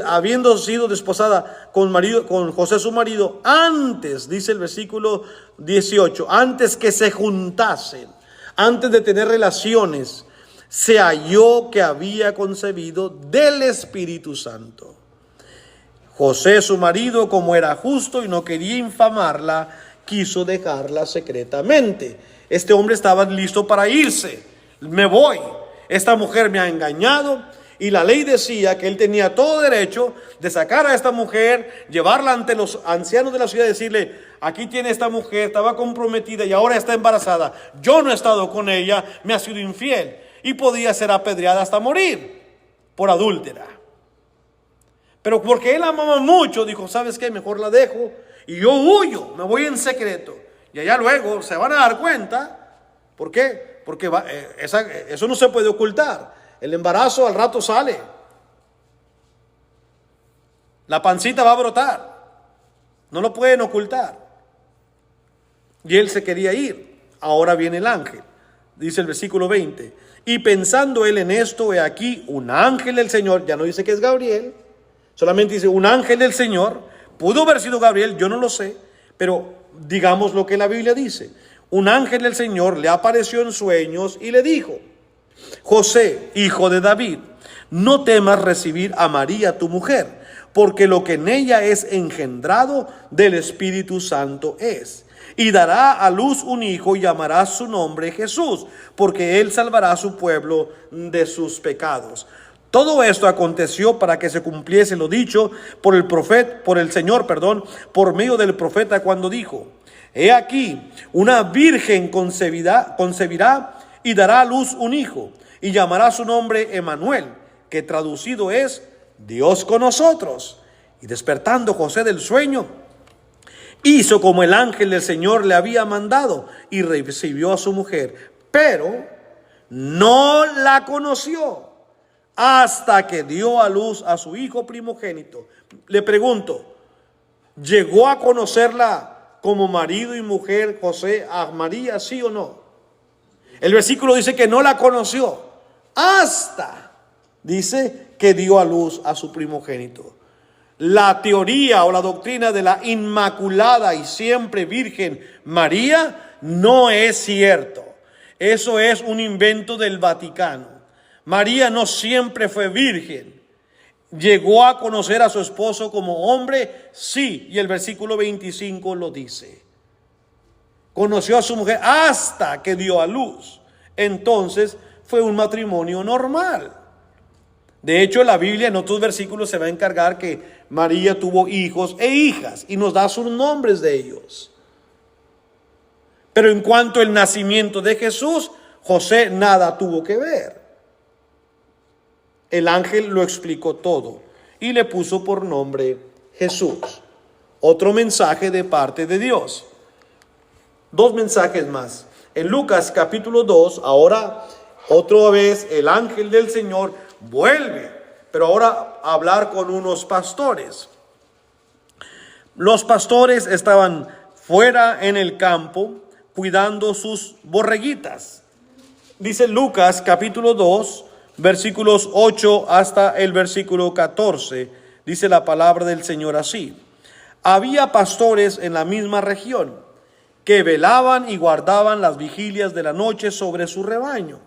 habiendo sido desposada con José su marido, antes, dice el versículo 18, antes que se juntasen, antes de tener relaciones, se halló que había concebido del Espíritu Santo. José su marido, como era justo y no quería infamarla, quiso dejarla secretamente. Este hombre estaba listo para irse. Me voy. Esta mujer me ha engañado. Y la ley decía que él tenía todo derecho de sacar a esta mujer, llevarla ante los ancianos de la ciudad y decirle: aquí tiene esta mujer, estaba comprometida y ahora está embarazada. Yo no he estado con ella, me ha sido infiel. Y podía ser apedreada hasta morir por adúltera. Pero porque él amaba mucho, dijo: ¿sabes qué? Mejor la dejo y yo huyo, me voy en secreto. Y allá luego se van a dar cuenta. ¿Por qué? Porque eso no se puede ocultar. El embarazo al rato sale. La pancita va a brotar. No lo pueden ocultar. Y él se quería ir. Ahora viene el ángel. Dice el versículo 20. Y pensando él en esto, he aquí un ángel del Señor. Ya no dice que es Gabriel. Solamente dice un ángel del Señor. Pudo haber sido Gabriel, yo no lo sé. Pero digamos lo que la Biblia dice. Un ángel del Señor le apareció en sueños y le dijo: José, hijo de David, no temas recibir a María tu mujer, porque lo que en ella es engendrado del Espíritu Santo es. Y dará a luz un hijo y llamará su nombre Jesús, porque él salvará a su pueblo de sus pecados. Todo esto aconteció para que se cumpliese lo dicho por el Señor, por medio del profeta, cuando dijo: he aquí, una virgen concebirá y dará a luz un hijo, y llamará su nombre Emmanuel, que traducido es Dios con nosotros. Y despertando José del sueño, hizo como el ángel del Señor le había mandado, y recibió a su mujer, pero no la conoció hasta que dio a luz a su hijo primogénito. Le pregunto, ¿llegó a conocerla como marido y mujer José a María, sí o no? El versículo dice que no la conoció hasta, dice, que dio a luz a su primogénito. La teoría o la doctrina de la inmaculada y siempre virgen María no es cierto. Eso es un invento del Vaticano. María no siempre fue virgen. ¿Llegó a conocer a su esposo como hombre? Sí, y el versículo 25 lo dice. Conoció a su mujer hasta que dio a luz. Entonces fue un matrimonio normal. De hecho, la Biblia en otros versículos se va a encargar que María tuvo hijos e hijas y nos da sus nombres de ellos. Pero en cuanto al nacimiento de Jesús, José nada tuvo que ver. El ángel lo explicó todo y le puso por nombre Jesús. Otro mensaje de parte de Dios. Dos mensajes más. En Lucas capítulo 2, ahora otra vez el ángel del Señor vuelve, pero ahora a hablar con unos pastores. Los pastores estaban fuera en el campo cuidando sus borreguitas. Dice Lucas capítulo 2, versículos 8 hasta el versículo 14. Dice la palabra del Señor así: había pastores en la misma región que velaban y guardaban las vigilias de la noche sobre su rebaño.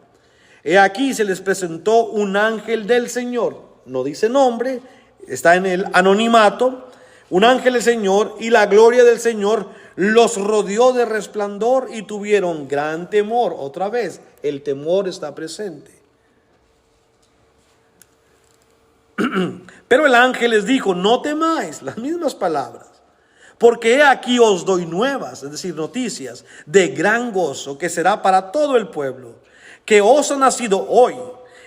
He aquí se les presentó un ángel del Señor, no dice nombre, está en el anonimato, un ángel del Señor, y la gloria del Señor los rodeó de resplandor y tuvieron gran temor. Otra vez, el temor está presente. Pero el ángel les dijo: no temáis, las mismas palabras, porque he aquí os doy nuevas, es decir, noticias de gran gozo, que será para todo el pueblo, que os ha nacido hoy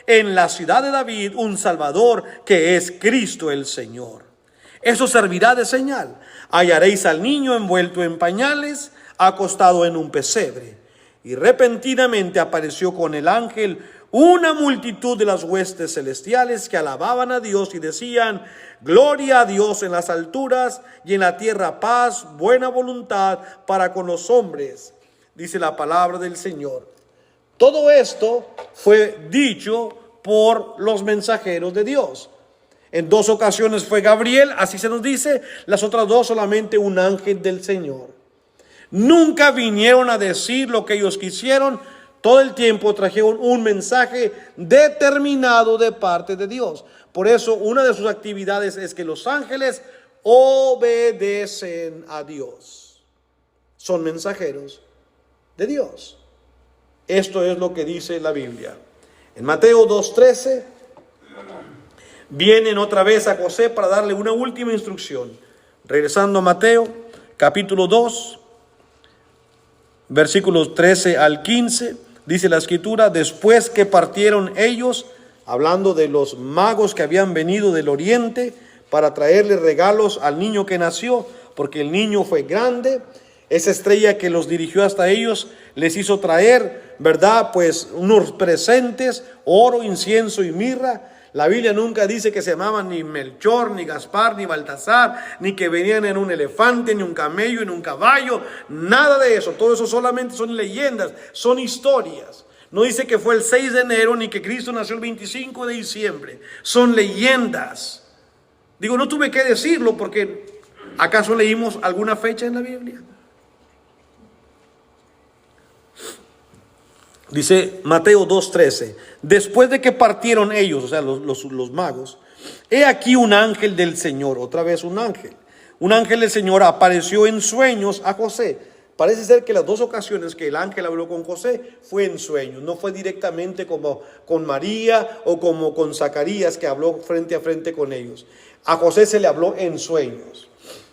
en la ciudad de David un Salvador, que es Cristo el Señor. Eso servirá de señal: hallaréis al niño envuelto en pañales, acostado en un pesebre. Y repentinamente apareció con el ángel una multitud de las huestes celestiales que alababan a Dios y decían: gloria a Dios en las alturas y en la tierra paz, buena voluntad para con los hombres. dice la palabra del Señor. Todo esto fue dicho por los mensajeros de Dios. En 2 ocasiones fue Gabriel, así se nos dice, las otras 2 solamente un ángel del Señor. Nunca vinieron a decir lo que ellos quisieron, todo el tiempo trajeron un mensaje determinado de parte de Dios. Por eso una de sus actividades es que los ángeles obedecen a Dios. Son mensajeros de Dios. Esto es lo que dice la Biblia. En Mateo 2:13 vienen otra vez a José para darle una última instrucción. Regresando a Mateo, capítulo 2, versículos 13 al 15, dice la Escritura: después que partieron ellos, hablando de los magos que habían venido del oriente para traerle regalos al niño que nació, porque el niño fue grande, esa estrella que los dirigió hasta ellos les hizo traer, ¿verdad?, pues unos presentes, oro, incienso y mirra. La Biblia nunca dice que se llamaban ni Melchor, ni Gaspar, ni Baltasar, ni que venían en un elefante, ni un camello, ni un caballo, nada de eso. Todo eso solamente son leyendas, son historias. No dice que fue el 6 de enero, ni que Cristo nació el 25 de diciembre. Son leyendas. Digo, no tuve que decirlo porque ¿acaso leímos alguna fecha en la Biblia? Dice Mateo 2:13, después de que partieron ellos, o sea, los magos, he aquí un ángel del Señor, otra vez un ángel del Señor apareció en sueños a José. Parece ser que las 2 ocasiones que el ángel habló con José fue en sueños, no fue directamente como con María o como con Zacarías, que habló frente a frente con ellos. A José se le habló en sueños.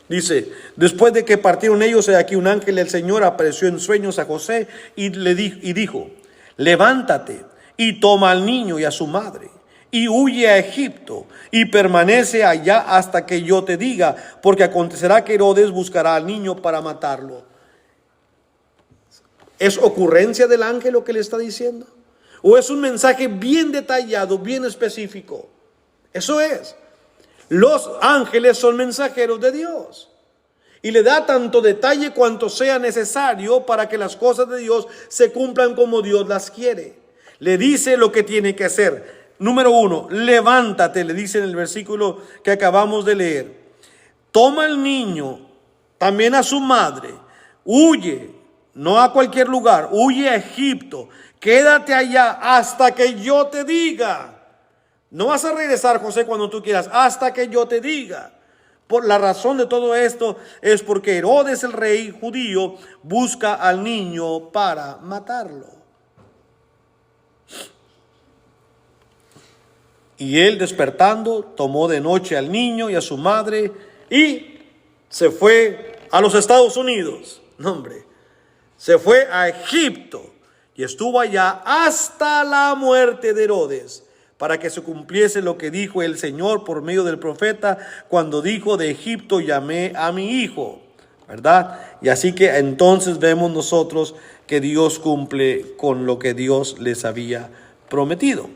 Dice, después de que partieron ellos, he aquí un ángel del Señor apareció en sueños a José y dijo, levántate y toma al niño y a su madre y huye a Egipto y permanece allá hasta que yo te diga, porque acontecerá que Herodes buscará al niño para matarlo. ¿Es ocurrencia del ángel lo que le está diciendo? ¿O es un mensaje bien detallado, bien específico? Eso es. Los ángeles son mensajeros de Dios. Y le da tanto detalle cuanto sea necesario para que las cosas de Dios se cumplan como Dios las quiere. Le dice lo que tiene que hacer. Número 1, levántate, le dice en el versículo que acabamos de leer. Toma al niño, también a su madre, huye, no a cualquier lugar, huye a Egipto, quédate allá hasta que yo te diga. No vas a regresar, José, cuando tú quieras, hasta que yo te diga. Por la razón de todo esto es porque Herodes, el rey judío, busca al niño para matarlo. Y él, despertando, tomó de noche al niño y a su madre y se fue a los Estados Unidos. No, hombre, se fue a Egipto y estuvo allá hasta la muerte de Herodes, para que se cumpliese lo que dijo el Señor por medio del profeta, cuando dijo, de Egipto llamé a mi hijo, ¿verdad? Y así que entonces vemos nosotros que Dios cumple con lo que Dios les había prometido.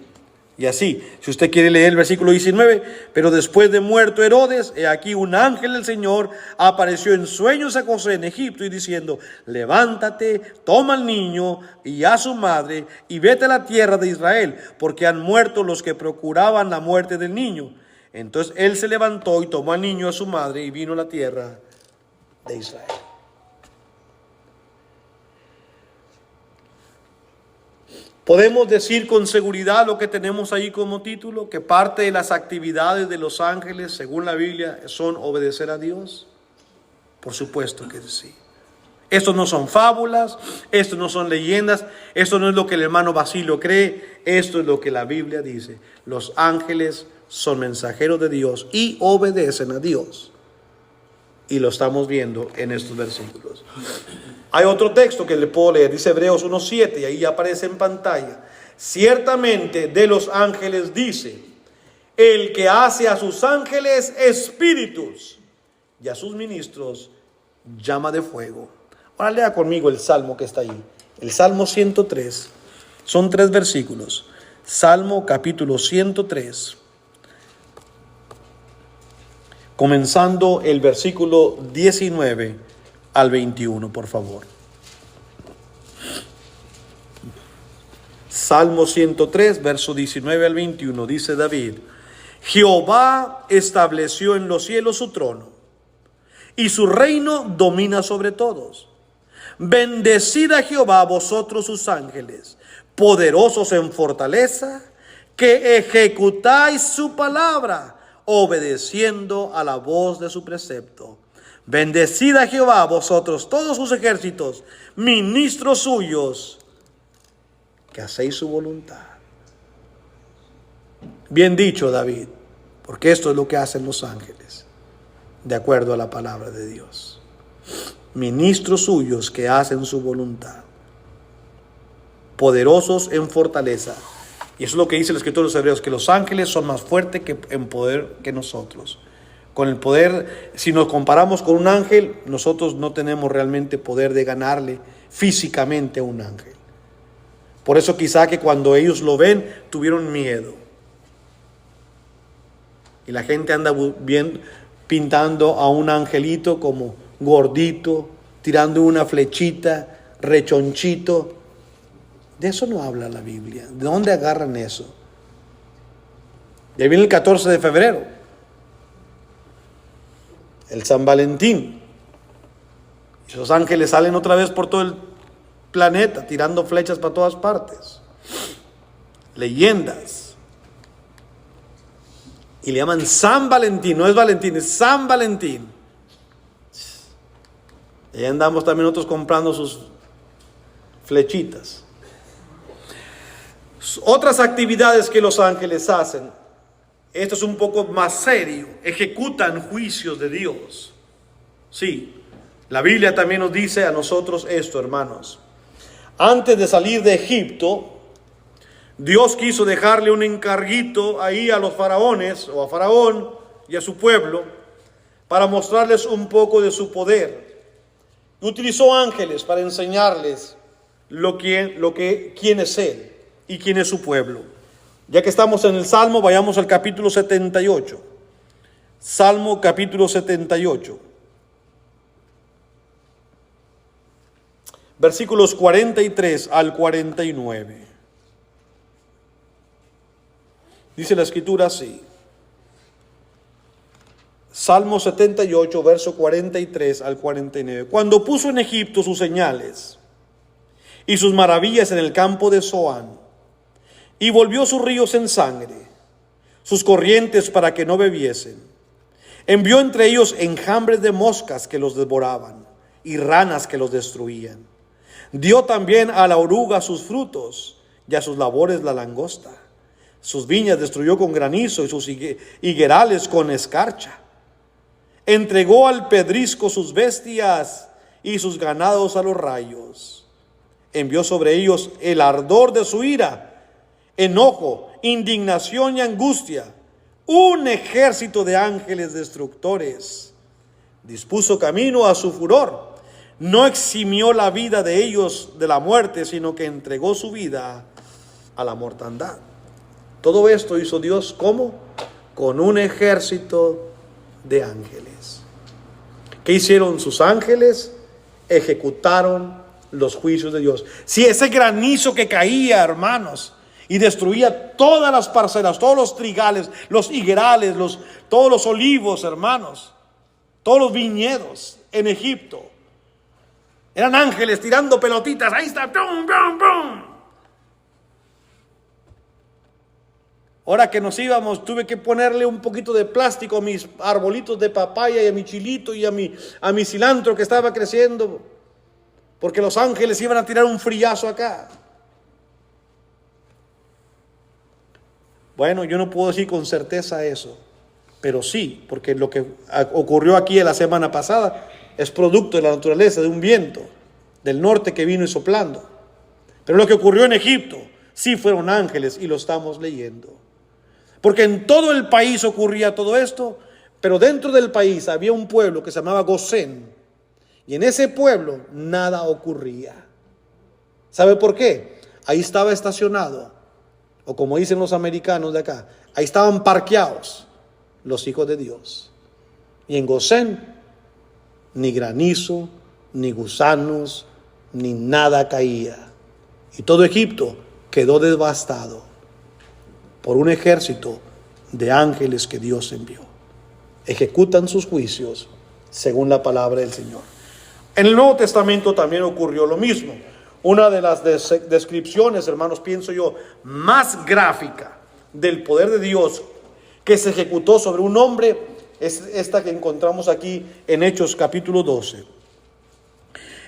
Y así, si usted quiere leer el versículo 19, pero después de muerto Herodes, he aquí un ángel del Señor apareció en sueños a José en Egipto y diciendo, levántate, toma al niño y a su madre y vete a la tierra de Israel, porque han muerto los que procuraban la muerte del niño. Entonces él se levantó y tomó al niño y a su madre y vino a la tierra de Israel. Podemos decir con seguridad lo que tenemos ahí como título, que parte de las actividades de los ángeles, según la Biblia, son obedecer a Dios. Por supuesto que sí. Estos no son fábulas, estos no son leyendas, esto no es lo que el hermano Basilio cree, esto es lo que la Biblia dice. Los ángeles son mensajeros de Dios y obedecen a Dios. Y lo estamos viendo en estos versículos. Hay otro texto que le puedo leer, dice Hebreos 1:7, y ahí aparece en pantalla. Ciertamente de los ángeles dice, el que hace a sus ángeles espíritus y a sus ministros llama de fuego. Ahora lea conmigo el salmo que está ahí. El Salmo 103. Son 3 versículos. Salmo capítulo 103. Comenzando el versículo 19 al 21, por favor. Salmo 103, verso 19 al 21, dice David: Jehová estableció en los cielos su trono, y su reino domina sobre todos. Bendecid a Jehová vosotros sus ángeles, poderosos en fortaleza, que ejecutáis su palabra, obedeciendo a la voz de su precepto. Bendecid a Jehová vosotros todos sus ejércitos, ministros suyos, que hacéis su voluntad. Bien dicho, David, porque esto es lo que hacen los ángeles, de acuerdo a la palabra de Dios. Ministros suyos que hacen su voluntad, poderosos en fortaleza. Y eso es lo que dice el escritor de los Hebreos, que los ángeles son más fuertes en poder que nosotros. Con el poder, si nos comparamos con un ángel, nosotros no tenemos realmente poder de ganarle físicamente a un ángel. Por eso quizá que cuando ellos lo ven, tuvieron miedo. Y la gente anda bien pintando a un angelito como gordito, tirando una flechita, rechonchito. De eso no habla la Biblia. ¿De dónde agarran eso? Ya viene el 14 de febrero, el San Valentín. Y los ángeles salen otra vez por todo el planeta, tirando flechas para todas partes. Leyendas. Y le llaman San Valentín. No es Valentín, es San Valentín. Y ahí andamos también nosotros comprando sus flechitas. Otras actividades que los ángeles hacen, esto es un poco más serio, ejecutan juicios de Dios. Sí, la Biblia también nos dice a nosotros esto, hermanos. Antes de salir de Egipto, Dios quiso dejarle un encarguito ahí a los faraones, o a Faraón y a su pueblo, para mostrarles un poco de su poder. Utilizó ángeles para enseñarles quién es Él y quién es su pueblo. Ya que estamos en el Salmo, vayamos al capítulo 78. Salmo capítulo 78. Versículos 43 al 49. Dice la escritura así. Salmo 78, verso 43 al 49. Cuando puso en Egipto sus señales y sus maravillas en el campo de Zoán, y volvió sus ríos en sangre, sus corrientes para que no bebiesen. Envió entre ellos enjambres de moscas que los devoraban, y ranas que los destruían. Dio también a la oruga sus frutos, y a sus labores la langosta. Sus viñas destruyó con granizo, y sus higuerales con escarcha. Entregó al pedrisco sus bestias, y sus ganados a los rayos. Envió sobre ellos el ardor de su ira, enojo, indignación y angustia, un ejército de ángeles destructores. Dispuso camino a su furor, no eximió la vida de ellos de la muerte, sino que entregó su vida a la mortandad. Todo esto hizo Dios, ¿cómo? Con un ejército de ángeles. ¿Qué hicieron sus ángeles? Ejecutaron los juicios de Dios. Si ese granizo que caía, hermanos, y destruía todas las parcelas, todos los trigales, los higuerales, todos los olivos, hermanos, todos los viñedos en Egipto. Eran ángeles tirando pelotitas. Ahí está. ¡Pum, pum, pum! Ahora que nos íbamos, tuve que ponerle un poquito de plástico a mis arbolitos de papaya y a mi chilito y a mi cilantro que estaba creciendo, porque los ángeles iban a tirar un friazo acá. Bueno, yo no puedo decir con certeza eso, pero sí, porque lo que ocurrió aquí la semana pasada es producto de la naturaleza, de un viento del norte que vino y soplando. Pero lo que ocurrió en Egipto, sí fueron ángeles y lo estamos leyendo. Porque en todo el país ocurría todo esto, pero dentro del país había un pueblo que se llamaba Gosén, y en ese pueblo nada ocurría. ¿Sabe por qué? Ahí estaba estacionado, o como dicen los americanos de acá, ahí estaban parqueados los hijos de Dios. Y en Gosén, ni granizo, ni gusanos, ni nada caía. Y todo Egipto quedó devastado por un ejército de ángeles que Dios envió. Ejecutan sus juicios según la palabra del Señor. En el Nuevo Testamento también ocurrió lo mismo. Una de las descripciones, hermanos, pienso yo, más gráfica del poder de Dios que se ejecutó sobre un hombre es esta que encontramos aquí en Hechos capítulo 12.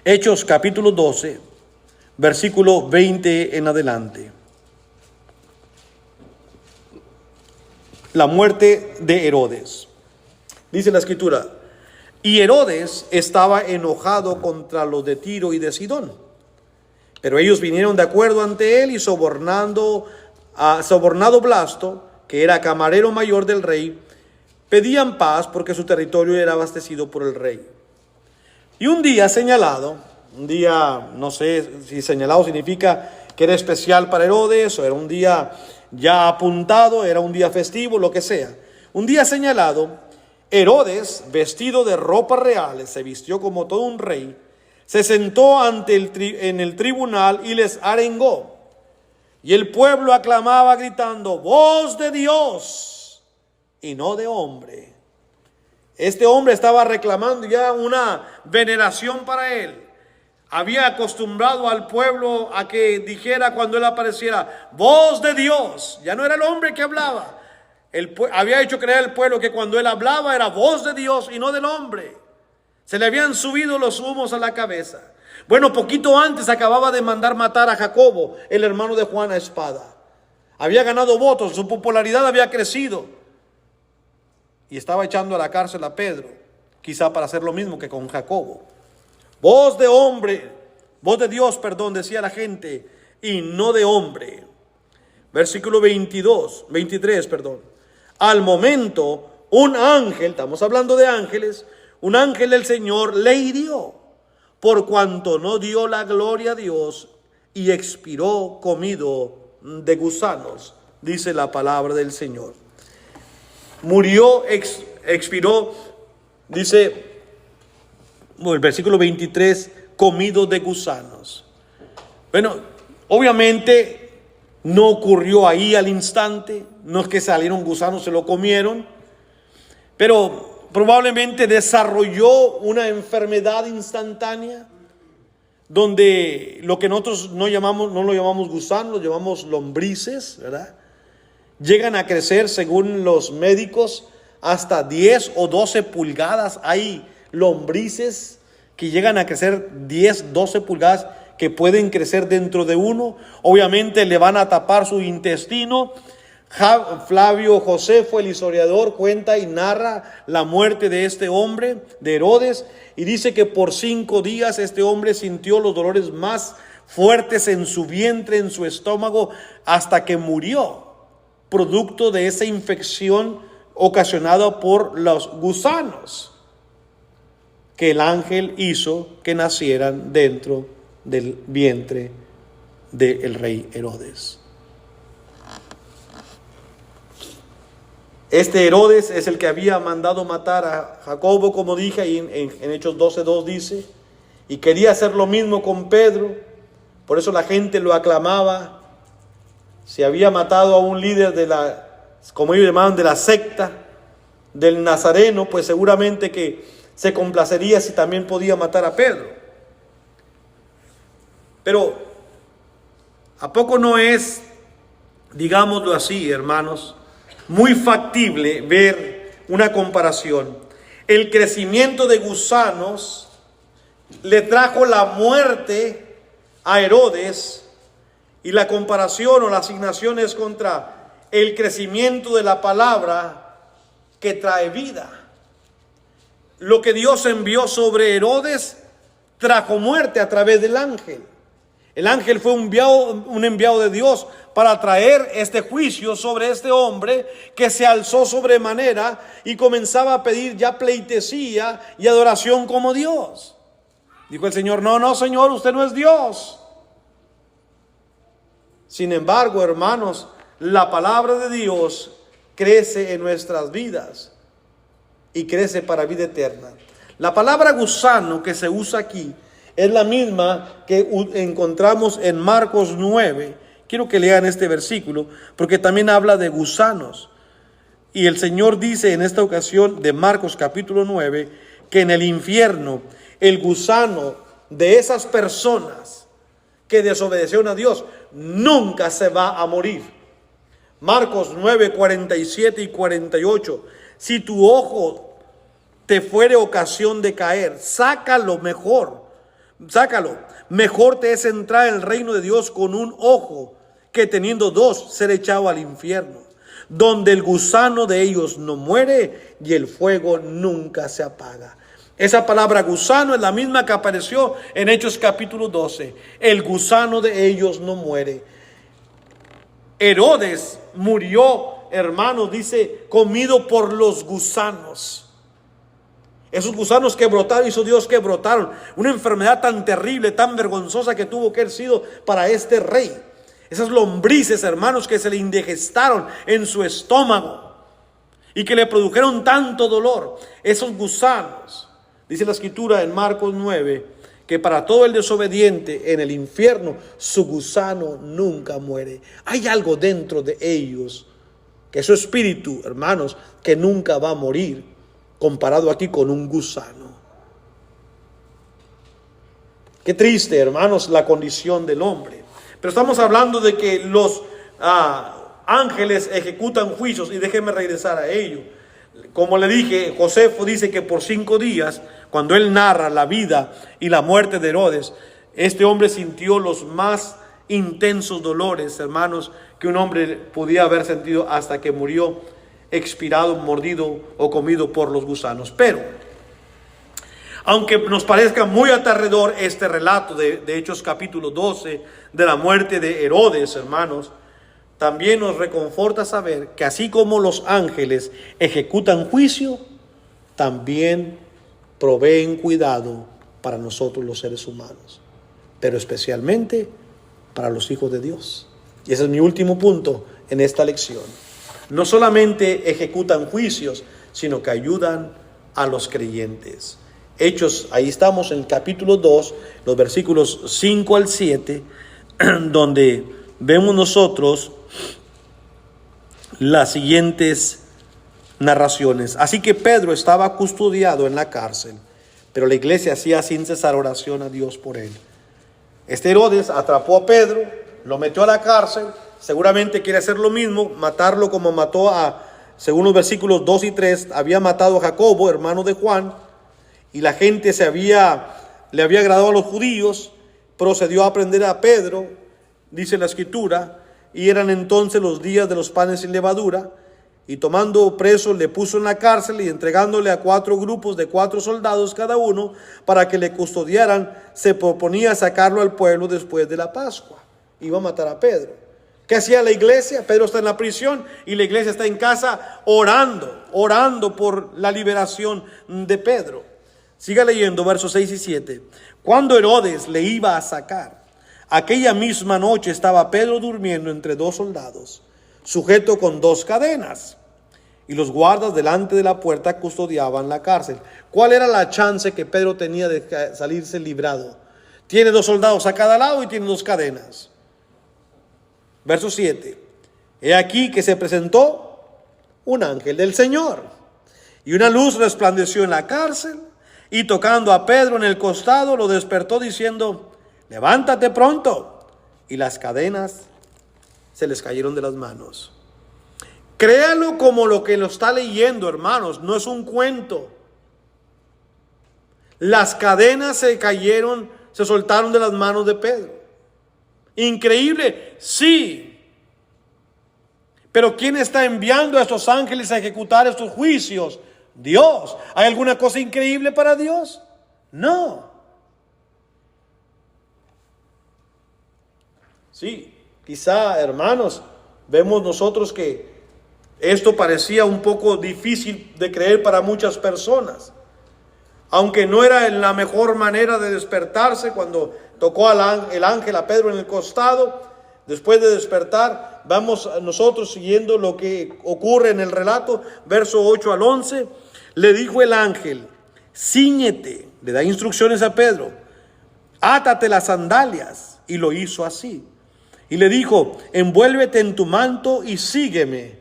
Hechos capítulo 12, versículo 20 en adelante. La muerte de Herodes. Dice la Escritura: y Herodes estaba enojado contra los de Tiro y de Sidón, pero ellos vinieron de acuerdo ante él y sobornado Blasto, que era camarero mayor del rey, pedían paz porque su territorio era abastecido por el rey. Y un día señalado, no sé si señalado significa que era especial para Herodes, o era un día ya apuntado, era un día festivo, lo que sea. Un día señalado, Herodes, vestido de ropas reales, se vistió como todo un rey, se sentó en el tribunal y les arengó. Y el pueblo aclamaba gritando: voz de Dios y no de hombre. Este hombre estaba reclamando ya una veneración para él. Había acostumbrado al pueblo a que dijera cuando él apareciera: voz de Dios. Ya no era el hombre que hablaba. Había hecho creer al pueblo que cuando él hablaba era voz de Dios y no del hombre. Se le habían subido los humos a la cabeza. Bueno, poquito antes acababa de mandar matar a Jacobo, el hermano de Juan, a espada. Había ganado votos, su popularidad había crecido. Y estaba echando a la cárcel a Pedro, quizá para hacer lo mismo que con Jacobo. Voz de hombre, voz de Dios, perdón, decía la gente, y no de hombre. Versículo 23. Al momento, un ángel, estamos hablando de ángeles, un ángel del Señor le hirió, por cuanto no dio la gloria a Dios, y expiró comido de gusanos, dice la palabra del Señor. Murió, expiró, dice el versículo 23, comido de gusanos. Bueno, obviamente no ocurrió ahí al instante, no es que salieron gusanos, se lo comieron, pero probablemente desarrolló una enfermedad instantánea, donde lo que nosotros no lo llamamos gusanos, lo llamamos lombrices, ¿verdad? Llegan a crecer, según los médicos, hasta 10 o 12 pulgadas. Hay lombrices que llegan a crecer 10, 12 pulgadas, que pueden crecer dentro de uno. Obviamente le van a tapar su intestino. Flavio Josefo, el historiador, cuenta y narra la muerte de este hombre, de Herodes, y dice que por 5 días este hombre sintió los dolores más fuertes en su vientre, en su estómago, hasta que murió, producto de esa infección ocasionada por los gusanos que el ángel hizo que nacieran dentro del vientre del rey Herodes. Este Herodes es el que había mandado matar a Jacobo, como dije, y en Hechos 12:2 dice, y quería hacer lo mismo con Pedro. Por eso la gente lo aclamaba. Si había matado a un líder como ellos llamaban, de la secta del Nazareno, pues seguramente que se complacería si también podía matar a Pedro. Pero ¿a poco no es, digámoslo así, hermanos, muy factible ver una comparación? El crecimiento de gusanos le trajo la muerte a Herodes, y la comparación o la asignación es contra el crecimiento de la palabra que trae vida. Lo que Dios envió sobre Herodes trajo muerte a través del ángel. El ángel fue un enviado de Dios para traer este juicio sobre este hombre que se alzó sobremanera y comenzaba a pedir ya pleitesía y adoración como Dios. Dijo el Señor: no, Señor, usted no es Dios. Sin embargo, hermanos, la palabra de Dios crece en nuestras vidas y crece para vida eterna. La palabra gusano que se usa aquí es la misma que encontramos en Marcos 9, Quiero que lean este versículo porque también habla de gusanos. Y el Señor dice en esta ocasión de Marcos capítulo 9 que en el infierno el gusano de esas personas que desobedecieron a Dios nunca se va a morir. Marcos 9, 47 y 48. Si tu ojo te fuere ocasión de caer, sácalo. Mejor te es entrar en el reino de Dios con un ojo que teniendo dos ser echado al infierno, donde el gusano de ellos no muere y el fuego nunca se apaga. Esa palabra gusano es la misma que apareció en Hechos capítulo 12. El gusano de ellos no muere. Herodes murió, hermanos, dice, comido por los gusanos. Esos gusanos que brotaron, hizo Dios que brotaron. Una enfermedad tan terrible, tan vergonzosa que tuvo que haber sido para este rey. Esas lombrices, hermanos, que se le indigestaron en su estómago y que le produjeron tanto dolor. Esos gusanos, dice la escritura en Marcos 9, que para todo el desobediente en el infierno, su gusano nunca muere. Hay algo dentro de ellos, que es su espíritu, hermanos, que nunca va a morir, comparado aquí con un gusano. Qué triste, hermanos, la condición del hombre. Pero estamos hablando de que los ángeles ejecutan juicios, y déjenme regresar a ello. Como le dije, Josefo dice que por 5 días, cuando él narra la vida y la muerte de Herodes, este hombre sintió los más intensos dolores, hermanos, que un hombre podía haber sentido hasta que murió expirado, mordido o comido por los gusanos. Pero, aunque nos parezca muy aterrador este relato de Hechos capítulo 12, de la muerte de Herodes, hermanos, también nos reconforta saber que así como los ángeles ejecutan juicio, también proveen cuidado para nosotros los seres humanos, pero especialmente para los hijos de Dios. Y ese es mi último punto en esta lección. No solamente ejecutan juicios, sino que ayudan a los creyentes. Hechos, ahí estamos en el capítulo 2, los versículos 5 al 7, donde vemos nosotros las siguientes narraciones. Así que Pedro estaba custodiado en la cárcel, pero la iglesia hacía sin cesar oración a Dios por él. Este Herodes atrapó a Pedro, lo metió a la cárcel, seguramente quiere hacer lo mismo, matarlo como mató según los versículos 2 y 3, había matado a Jacobo, hermano de Juan, y la gente le había agradado a los judíos, procedió a prender a Pedro, dice la escritura, y eran entonces los días de los panes sin levadura, y tomando preso le puso en la cárcel y entregándole a 4 grupos de 4 soldados cada uno para que le custodiaran, se proponía sacarlo al pueblo después de la Pascua. Iba a matar a Pedro. ¿Qué hacía la iglesia? Pedro está en la prisión y la iglesia está en casa orando por la liberación de Pedro. Siga leyendo versos 6 y 7. Cuando Herodes le iba a sacar, aquella misma noche estaba Pedro durmiendo entre 2 soldados, sujeto con 2 cadenas, y los guardas delante de la puerta custodiaban la cárcel. ¿Cuál era la chance que Pedro tenía de salirse librado? Tiene 2 soldados a cada lado y tiene 2 cadenas. Verso 7. He aquí que se presentó un ángel del Señor, y una luz resplandeció en la cárcel, y tocando a Pedro en el costado, lo despertó diciendo: levántate pronto. Y las cadenas se les cayeron de las manos. Créalo como lo que lo está leyendo, hermanos, no es un cuento. Las cadenas se cayeron, se soltaron de las manos de Pedro. Increíble, sí. Pero ¿quién está enviando a estos ángeles a ejecutar estos juicios? Dios. ¿Hay alguna cosa increíble para Dios? No. Sí, quizá, hermanos, vemos nosotros que esto parecía un poco difícil de creer para muchas personas. Aunque no era la mejor manera de despertarse cuando tocó el ángel a Pedro en el costado. Después de despertar, vamos nosotros siguiendo lo que ocurre en el relato, verso 8 al 11. Le dijo el ángel: cíñete, le da instrucciones a Pedro, átate las sandalias, y lo hizo así. y le dijo: envuélvete en tu manto y sígueme.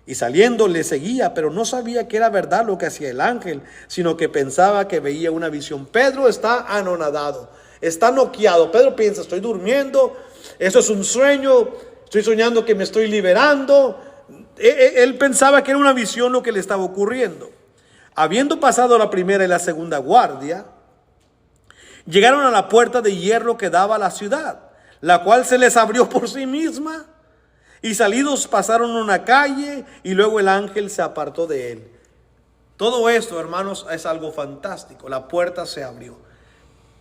Y saliendo le seguía, pero no sabía que era verdad lo que hacía el ángel, sino que pensaba que veía una visión. Pedro está anonadado, está noqueado. Pedro piensa: estoy durmiendo, eso es un sueño, estoy soñando que me estoy liberando. Él pensaba que era una visión lo que le estaba ocurriendo. Habiendo pasado la primera y la segunda guardia, llegaron a la puerta de hierro que daba a la ciudad, la cual se les abrió por sí misma. Y salidos pasaron una calle y luego el ángel se apartó de él. Todo esto, hermanos, es algo fantástico. La puerta se abrió.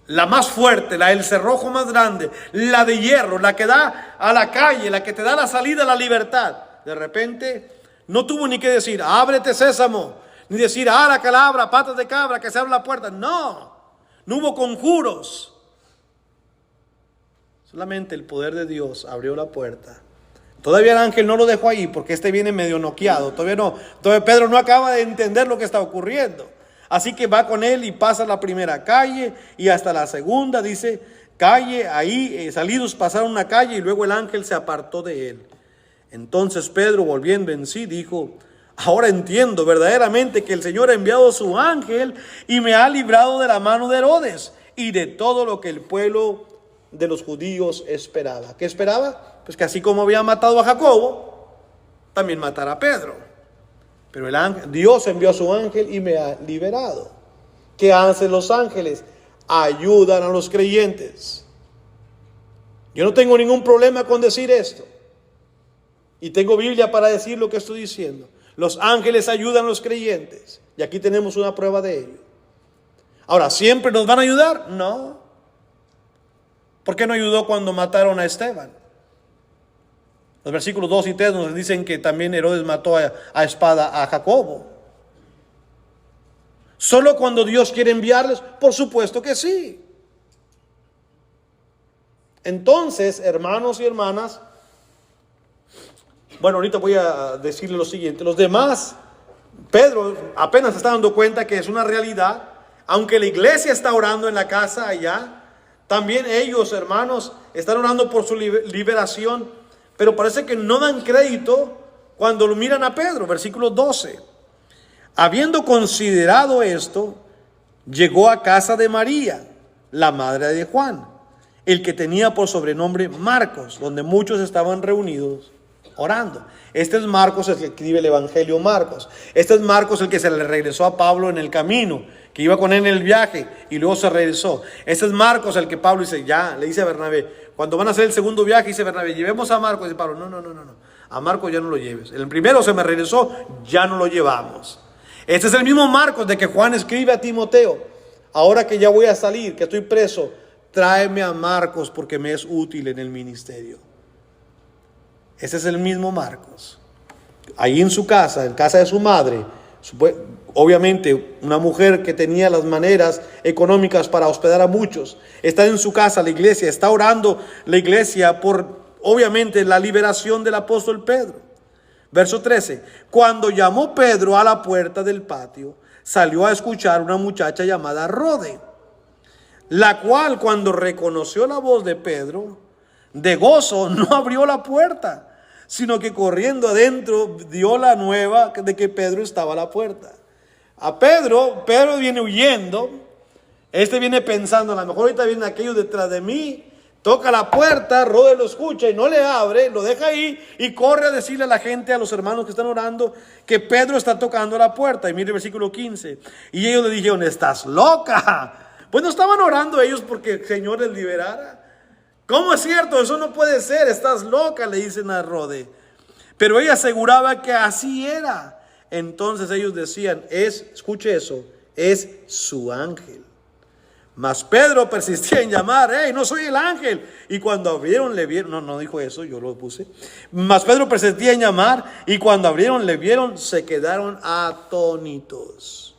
La más fuerte, el cerrojo más grande, la de hierro, la que da a la calle, la que te da la salida a la libertad. De repente, no tuvo ni que decir: ábrete, sésamo, ni decir: la calabra, patas de cabra, que se abre la puerta. No hubo conjuros. Solamente el poder de Dios abrió la puerta. Todavía el ángel no lo dejó ahí, porque viene medio noqueado. Todavía Pedro no acaba de entender lo que está ocurriendo. Así que va con él y pasa la primera calle y hasta la segunda, dice, calle. Ahí salidos pasaron una calle y luego el ángel se apartó de él. Entonces Pedro, volviendo en sí, dijo: ahora entiendo verdaderamente que el Señor ha enviado su ángel y me ha librado de la mano de Herodes y de todo lo que el pueblo de los judíos esperaba. ¿Qué esperaba? Pues que así como había matado a Jacobo, también matara a Pedro. Pero Dios envió a su ángel y me ha liberado. ¿Qué hacen los ángeles? Ayudan a los creyentes. Yo no tengo ningún problema con decir esto. Y tengo Biblia para decir lo que estoy diciendo. Los ángeles ayudan a los creyentes. Y aquí tenemos una prueba de ello. Ahora, ¿siempre nos van a ayudar? No. ¿Por qué no ayudó cuando mataron a Esteban? Los versículos 2 y 3 nos dicen que también Herodes mató a espada a Jacobo. ¿Solo cuando Dios quiere enviarles? Por supuesto que sí. Entonces, hermanos y hermanas, bueno, ahorita voy a decirle lo siguiente. Los demás, Pedro apenas se está dando cuenta que es una realidad. Aunque la iglesia está orando en la casa allá, también ellos, hermanos, están orando por su liberación. Pero parece que no dan crédito cuando lo miran a Pedro. Versículo 12. Habiendo considerado esto, llegó a casa de María, la madre de Juan, el que tenía por sobrenombre Marcos, donde muchos estaban reunidos orando. Este es Marcos el que escribe el Evangelio Marcos. Este es Marcos el que se le regresó a Pablo en el camino, que iba con él en el viaje y luego se regresó. Este es Marcos el que Pablo dice, ya, le dice a Bernabé, cuando van a hacer el segundo viaje, dice Bernabé, llevemos a Marcos. Dice Pablo, no, a Marcos ya no lo lleves. El primero se me regresó, ya no lo llevamos. Este es el mismo Marcos de que Juan escribe a Timoteo, ahora que ya voy a salir, que estoy preso, tráeme a Marcos porque me es útil en el ministerio. Ese es el mismo Marcos. Ahí en su casa, en casa de su madre, obviamente una mujer que tenía las maneras económicas para hospedar a muchos, está en su casa, la iglesia, está orando la iglesia por, obviamente, la liberación del apóstol Pedro. Verso 13, cuando llamó Pedro a la puerta del patio, salió a escuchar una muchacha llamada Rode, la cual cuando reconoció la voz de Pedro, de gozo no abrió la puerta, sino que corriendo adentro dio la nueva de que Pedro estaba a la puerta. A Pedro viene huyendo, viene pensando, a lo mejor ahorita vienen aquellos detrás de mí, toca la puerta, Rode lo escucha y no le abre, lo deja ahí y corre a decirle a la gente, a los hermanos que están orando, que Pedro está tocando la puerta. Y mire el versículo 15, y ellos le dijeron, ¿estás loca? Pues no estaban orando ellos porque el Señor les liberara. ¿Cómo es cierto? Eso no puede ser, estás loca, le dicen a Rode. Pero ella aseguraba que así era. Entonces ellos decían, escuche eso, es su ángel. Mas Pedro persistía en llamar, no soy el ángel. Y cuando abrieron le vieron, no dijo eso, yo lo puse. Mas Pedro persistía en llamar y cuando abrieron le vieron, se quedaron atónitos.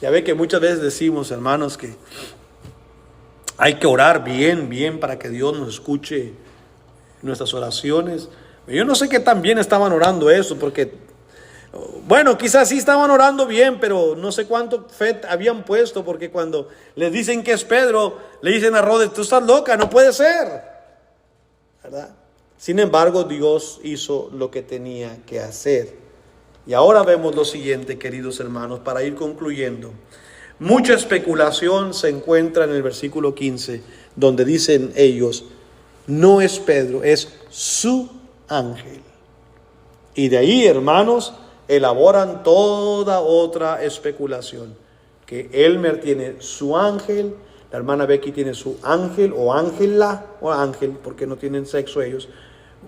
Ya ve que muchas veces decimos, hermanos, que hay que orar bien para que Dios nos escuche nuestras oraciones. Yo no sé qué tan bien estaban orando eso, porque Bueno, quizás sí estaban orando bien, pero no sé cuánto fe habían puesto, porque cuando les dicen que es Pedro, le dicen a Rodes, tú estás loca, no puede ser, ¿verdad? Sin embargo, Dios hizo lo que tenía que hacer. Y ahora vemos lo siguiente, queridos hermanos, para ir concluyendo. Mucha especulación se encuentra en el versículo 15, donde dicen ellos, no es Pedro, es su ángel. Y de ahí, hermanos, elaboran toda otra especulación. Que Elmer tiene su ángel, la hermana Becky tiene su ángel o ángela, o ángel, porque no tienen sexo ellos.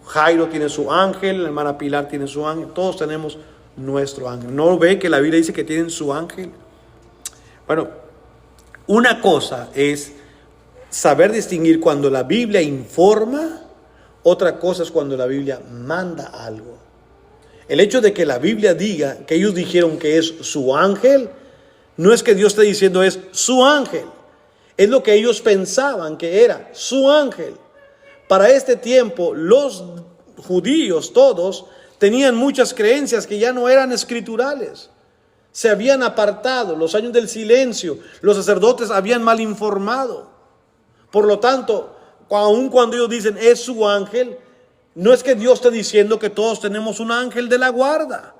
Jairo tiene su ángel, la hermana Pilar tiene su ángel, todos tenemos nuestro ángel. ¿No ve que la Biblia dice que tienen su ángel? Bueno, una cosa es saber distinguir cuando la Biblia informa, otra cosa es cuando la Biblia manda algo. El hecho de que la Biblia diga que ellos dijeron que es su ángel, no es que Dios esté diciendo es su ángel. Es lo que ellos pensaban que era su ángel. Para este tiempo, los judíos todos tenían muchas creencias que ya no eran escriturales. Se habían apartado, los años del silencio, los sacerdotes habían mal informado. Por lo tanto, aun cuando ellos dicen es su ángel, no es que Dios esté diciendo que todos tenemos un ángel de la guarda.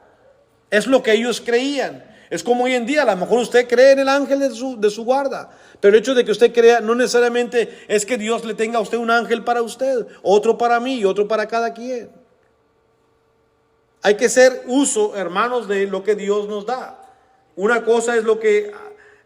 Es lo que ellos creían. Es como hoy en día, a lo mejor usted cree en el ángel de su guarda, pero el hecho de que usted crea no necesariamente es que Dios le tenga a usted un ángel para usted, otro para mí y otro para cada quien. Hay que hacer uso, hermanos, de lo que Dios nos da. Una cosa es lo que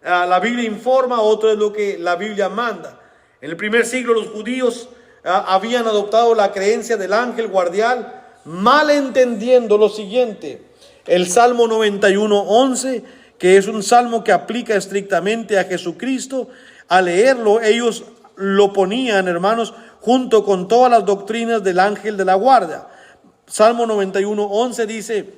la Biblia informa, otra es lo que la Biblia manda. En el primer siglo los judíos habían adoptado la creencia del ángel guardián, mal entendiendo lo siguiente. El Salmo 91:11, que es un salmo que aplica estrictamente a Jesucristo, al leerlo ellos lo ponían, hermanos, junto con todas las doctrinas del ángel de la guardia. Salmo 91:11 dice,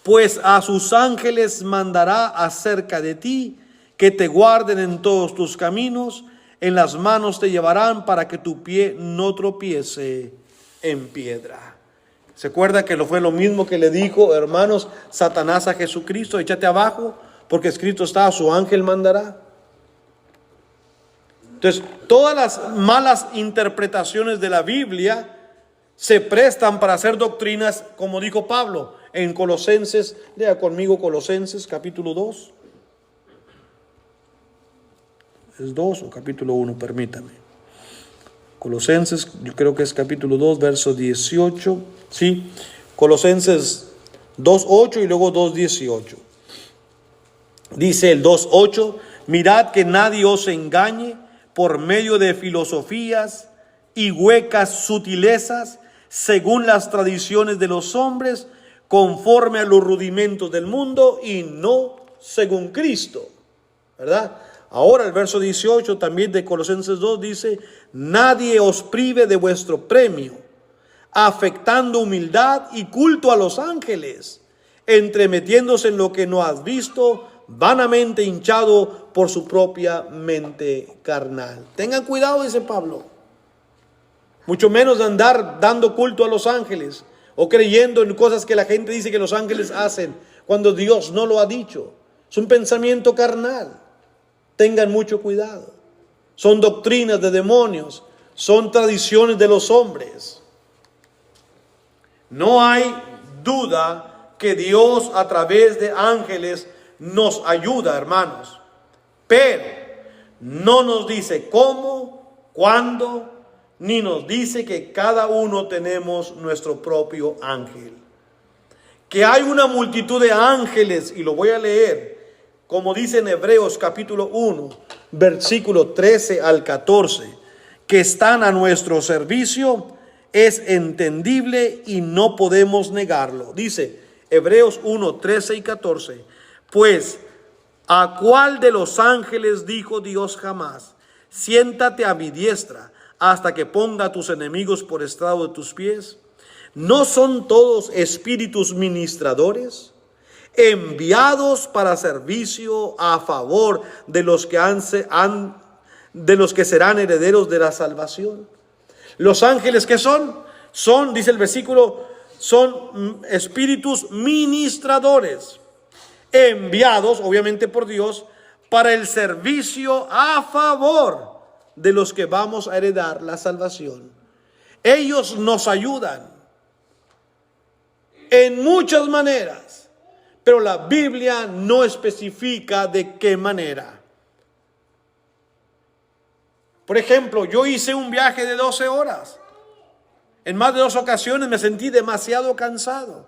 pues a sus ángeles mandará acerca de ti, que te guarden en todos tus caminos, en las manos te llevarán para que tu pie no tropiece en piedra. ¿Se acuerda que fue lo mismo que le dijo, hermanos, Satanás a Jesucristo? Échate abajo, porque escrito está, a su ángel mandará. Entonces, todas las malas interpretaciones de la Biblia se prestan para hacer doctrinas, como dijo Pablo en Colosenses. Lea conmigo Colosenses capítulo 2. ¿Es 2 o capítulo 1? Permítame. Colosenses, yo creo que es capítulo 2, verso 18. Sí, Colosenses 2:8 y luego 2:18. Dice el 2:8, mirad que nadie os engañe por medio de filosofías y huecas sutilezas, según las tradiciones de los hombres, conforme a los rudimentos del mundo y no según Cristo. ¿Verdad? Ahora el verso 18 también de Colosenses 2 dice, nadie os prive de vuestro premio, afectando humildad y culto a los ángeles, entremetiéndose en lo que no has visto, vanamente hinchado por su propia mente carnal. Tengan cuidado, dice Pablo. Mucho menos de andar dando culto a los ángeles o creyendo en cosas que la gente dice que los ángeles hacen cuando Dios no lo ha dicho. Es un pensamiento carnal. Tengan mucho cuidado. Son doctrinas de demonios, son tradiciones de los hombres. No hay duda que Dios a través de ángeles nos ayuda, hermanos. Pero no nos dice cómo, cuándo, ni nos dice que cada uno tenemos nuestro propio ángel. Que hay una multitud de ángeles, y lo voy a leer, como dice en Hebreos capítulo 1, versículo 13 al 14, que están a nuestro servicio, es entendible y no podemos negarlo. Dice Hebreos 1, 13 y 14, pues ¿a cuál de los ángeles dijo Dios jamás, siéntate a mi diestra hasta que ponga a tus enemigos por estrado de tus pies? ¿No son todos espíritus ministradores, enviados para servicio a favor de los que serán herederos de la salvación? Los ángeles, ¿qué son? Son, dice el versículo son espíritus ministradores, enviados obviamente por Dios para el servicio a favor de los que vamos a heredar la salvación. Ellos nos ayudan en muchas maneras, pero la Biblia no especifica de qué manera. Por ejemplo, yo hice un viaje de 12 horas. En más de 2 ocasiones me sentí demasiado cansado.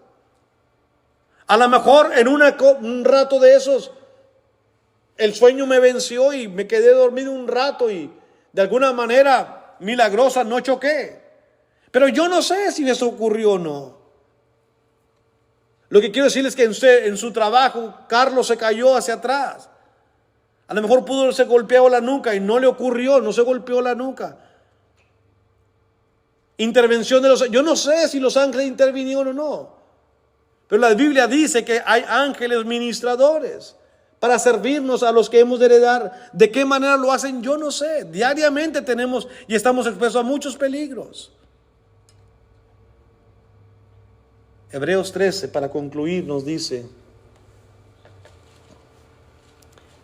A lo mejor en un rato de esos, el sueño me venció y me quedé dormido un rato y de alguna manera milagrosa no choqué. Pero yo no sé si eso ocurrió o no. Lo que quiero decirles es que en su trabajo, Carlos se cayó hacia atrás. A lo mejor pudo haberse golpeado la nuca y no le ocurrió, no se golpeó la nuca. Intervención de yo no sé si los ángeles intervinieron o no. Pero la Biblia dice que hay ángeles ministradores para servirnos a los que hemos de heredar. ¿De qué manera lo hacen? Yo no sé. Diariamente tenemos y estamos expuestos a muchos peligros. Hebreos 13, para concluir, nos dice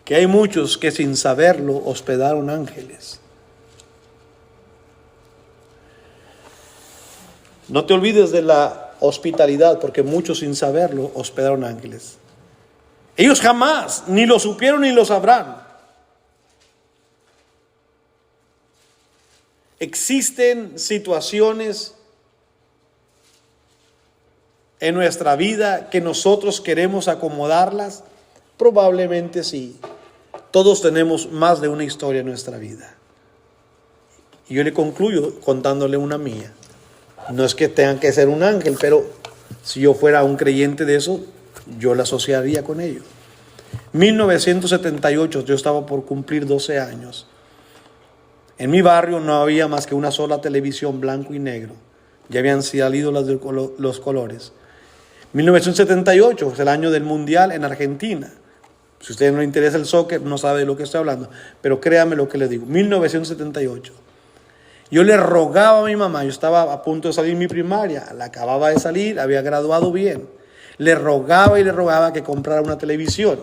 que hay muchos que sin saberlo hospedaron ángeles. No te olvides de la hospitalidad, porque muchos sin saberlo hospedaron ángeles. Ellos jamás ni lo supieron ni lo sabrán. Existen situaciones en nuestra vida que nosotros queremos acomodarlas. Probablemente sí. Todos tenemos más de una historia en nuestra vida. Y yo le concluyo contándole una mía. No es que tengan que ser un ángel, pero si yo fuera un creyente de eso, yo la asociaría con ello. 1978, yo estaba por cumplir 12 años. En mi barrio no había más que una sola televisión blanco y negro. Ya habían salido los colores. 1978 es el año del Mundial en Argentina. Si a usted no le interesa el soccer, no sabe de lo que estoy hablando. Pero créame lo que le digo. 1978. Yo le rogaba a mi mamá, yo estaba a punto de salir mi primaria, la acababa de salir, había graduado bien. Le rogaba y le rogaba que comprara una televisión.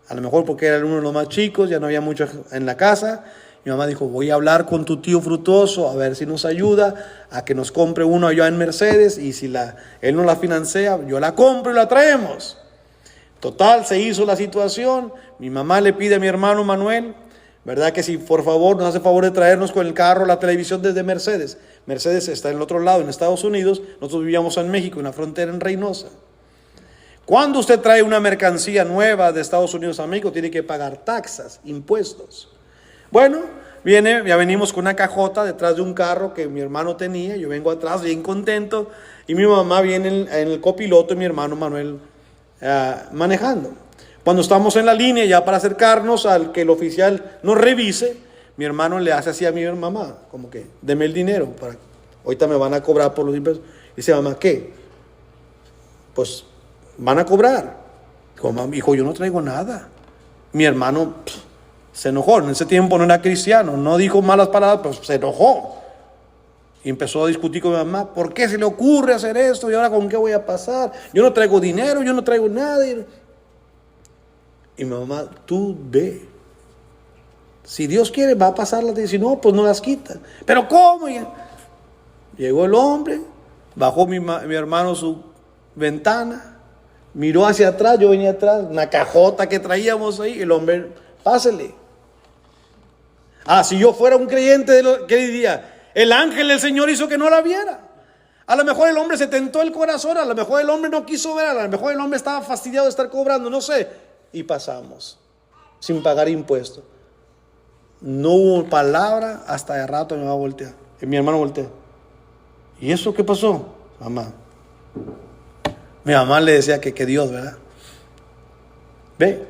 A lo mejor porque era uno de los más chicos, ya no había mucho en la casa. Mi mamá dijo, voy a hablar con tu tío Frutuoso a ver si nos ayuda a que nos compre uno allá en Mercedes, y si él no la financia, yo la compro y la traemos. Total, se hizo la situación. Mi mamá le pide a mi hermano Manuel, ¿verdad? Que si por favor nos hace favor de traernos con el carro la televisión desde Mercedes. Mercedes está en el otro lado, en Estados Unidos. Nosotros vivíamos en México, en la frontera en Reynosa. Cuando usted trae una mercancía nueva de Estados Unidos a México, tiene que pagar taxas, impuestos. Bueno, ya venimos con una cajota detrás de un carro que mi hermano tenía. Yo vengo atrás bien contento y mi mamá viene en el copiloto y mi hermano Manuel manejando. Cuando estamos en la línea ya para acercarnos al que el oficial nos revise, mi hermano le hace así a mi mamá, como que deme el dinero, ahorita me van a cobrar por los impuestos. Dice, mamá, ¿qué? Pues van a cobrar. Dijo, yo no traigo nada. Mi hermano se enojó. En ese tiempo no era cristiano, no dijo malas palabras, pero se enojó. Y empezó a discutir con mi mamá, ¿por qué se le ocurre hacer esto? ¿Y ahora con qué voy a pasar? Yo no traigo dinero, yo no traigo nada. Y mi mamá, tú ve. Si Dios quiere, va a pasarlas. Y si no, pues no las quita. ¿Pero cómo? Llegó el hombre, bajó mi hermano su ventana, miró hacia atrás, yo venía atrás, una cajota que traíamos ahí, el hombre, pásele. Si yo fuera un creyente, ¿qué diría? El ángel del Señor hizo que no la viera. A lo mejor el hombre se tentó el corazón, a lo mejor el hombre no quiso ver, a lo mejor el hombre estaba fastidiado de estar cobrando, no sé. Y pasamos, sin pagar impuestos. No hubo palabra hasta de rato mi mamá voltea. Mi hermano voltea. ¿Y eso qué pasó? Mamá. Mi mamá le decía que Dios, ¿verdad? ¿Ve?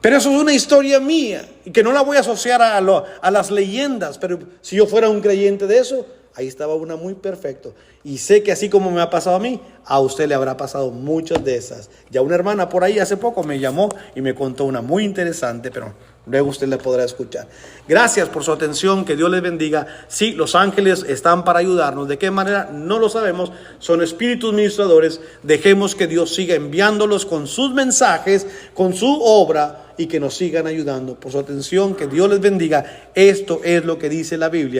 Pero eso es una historia mía y que no la voy a asociar a las leyendas. Pero si yo fuera un creyente de eso, ahí estaba una muy perfecto. Y sé que así como me ha pasado a mí, a usted le habrá pasado muchas de esas. Ya una hermana por ahí hace poco me llamó y me contó una muy interesante, pero Luego usted la podrá escuchar. Gracias por su atención, que Dios les bendiga. Sí, los ángeles están para ayudarnos. ¿De qué manera? No lo sabemos. Son espíritus ministradores. Dejemos que Dios siga enviándolos con sus mensajes, con su obra, y que nos sigan ayudando. Por su atención, que Dios les bendiga. Esto es lo que dice la Biblia.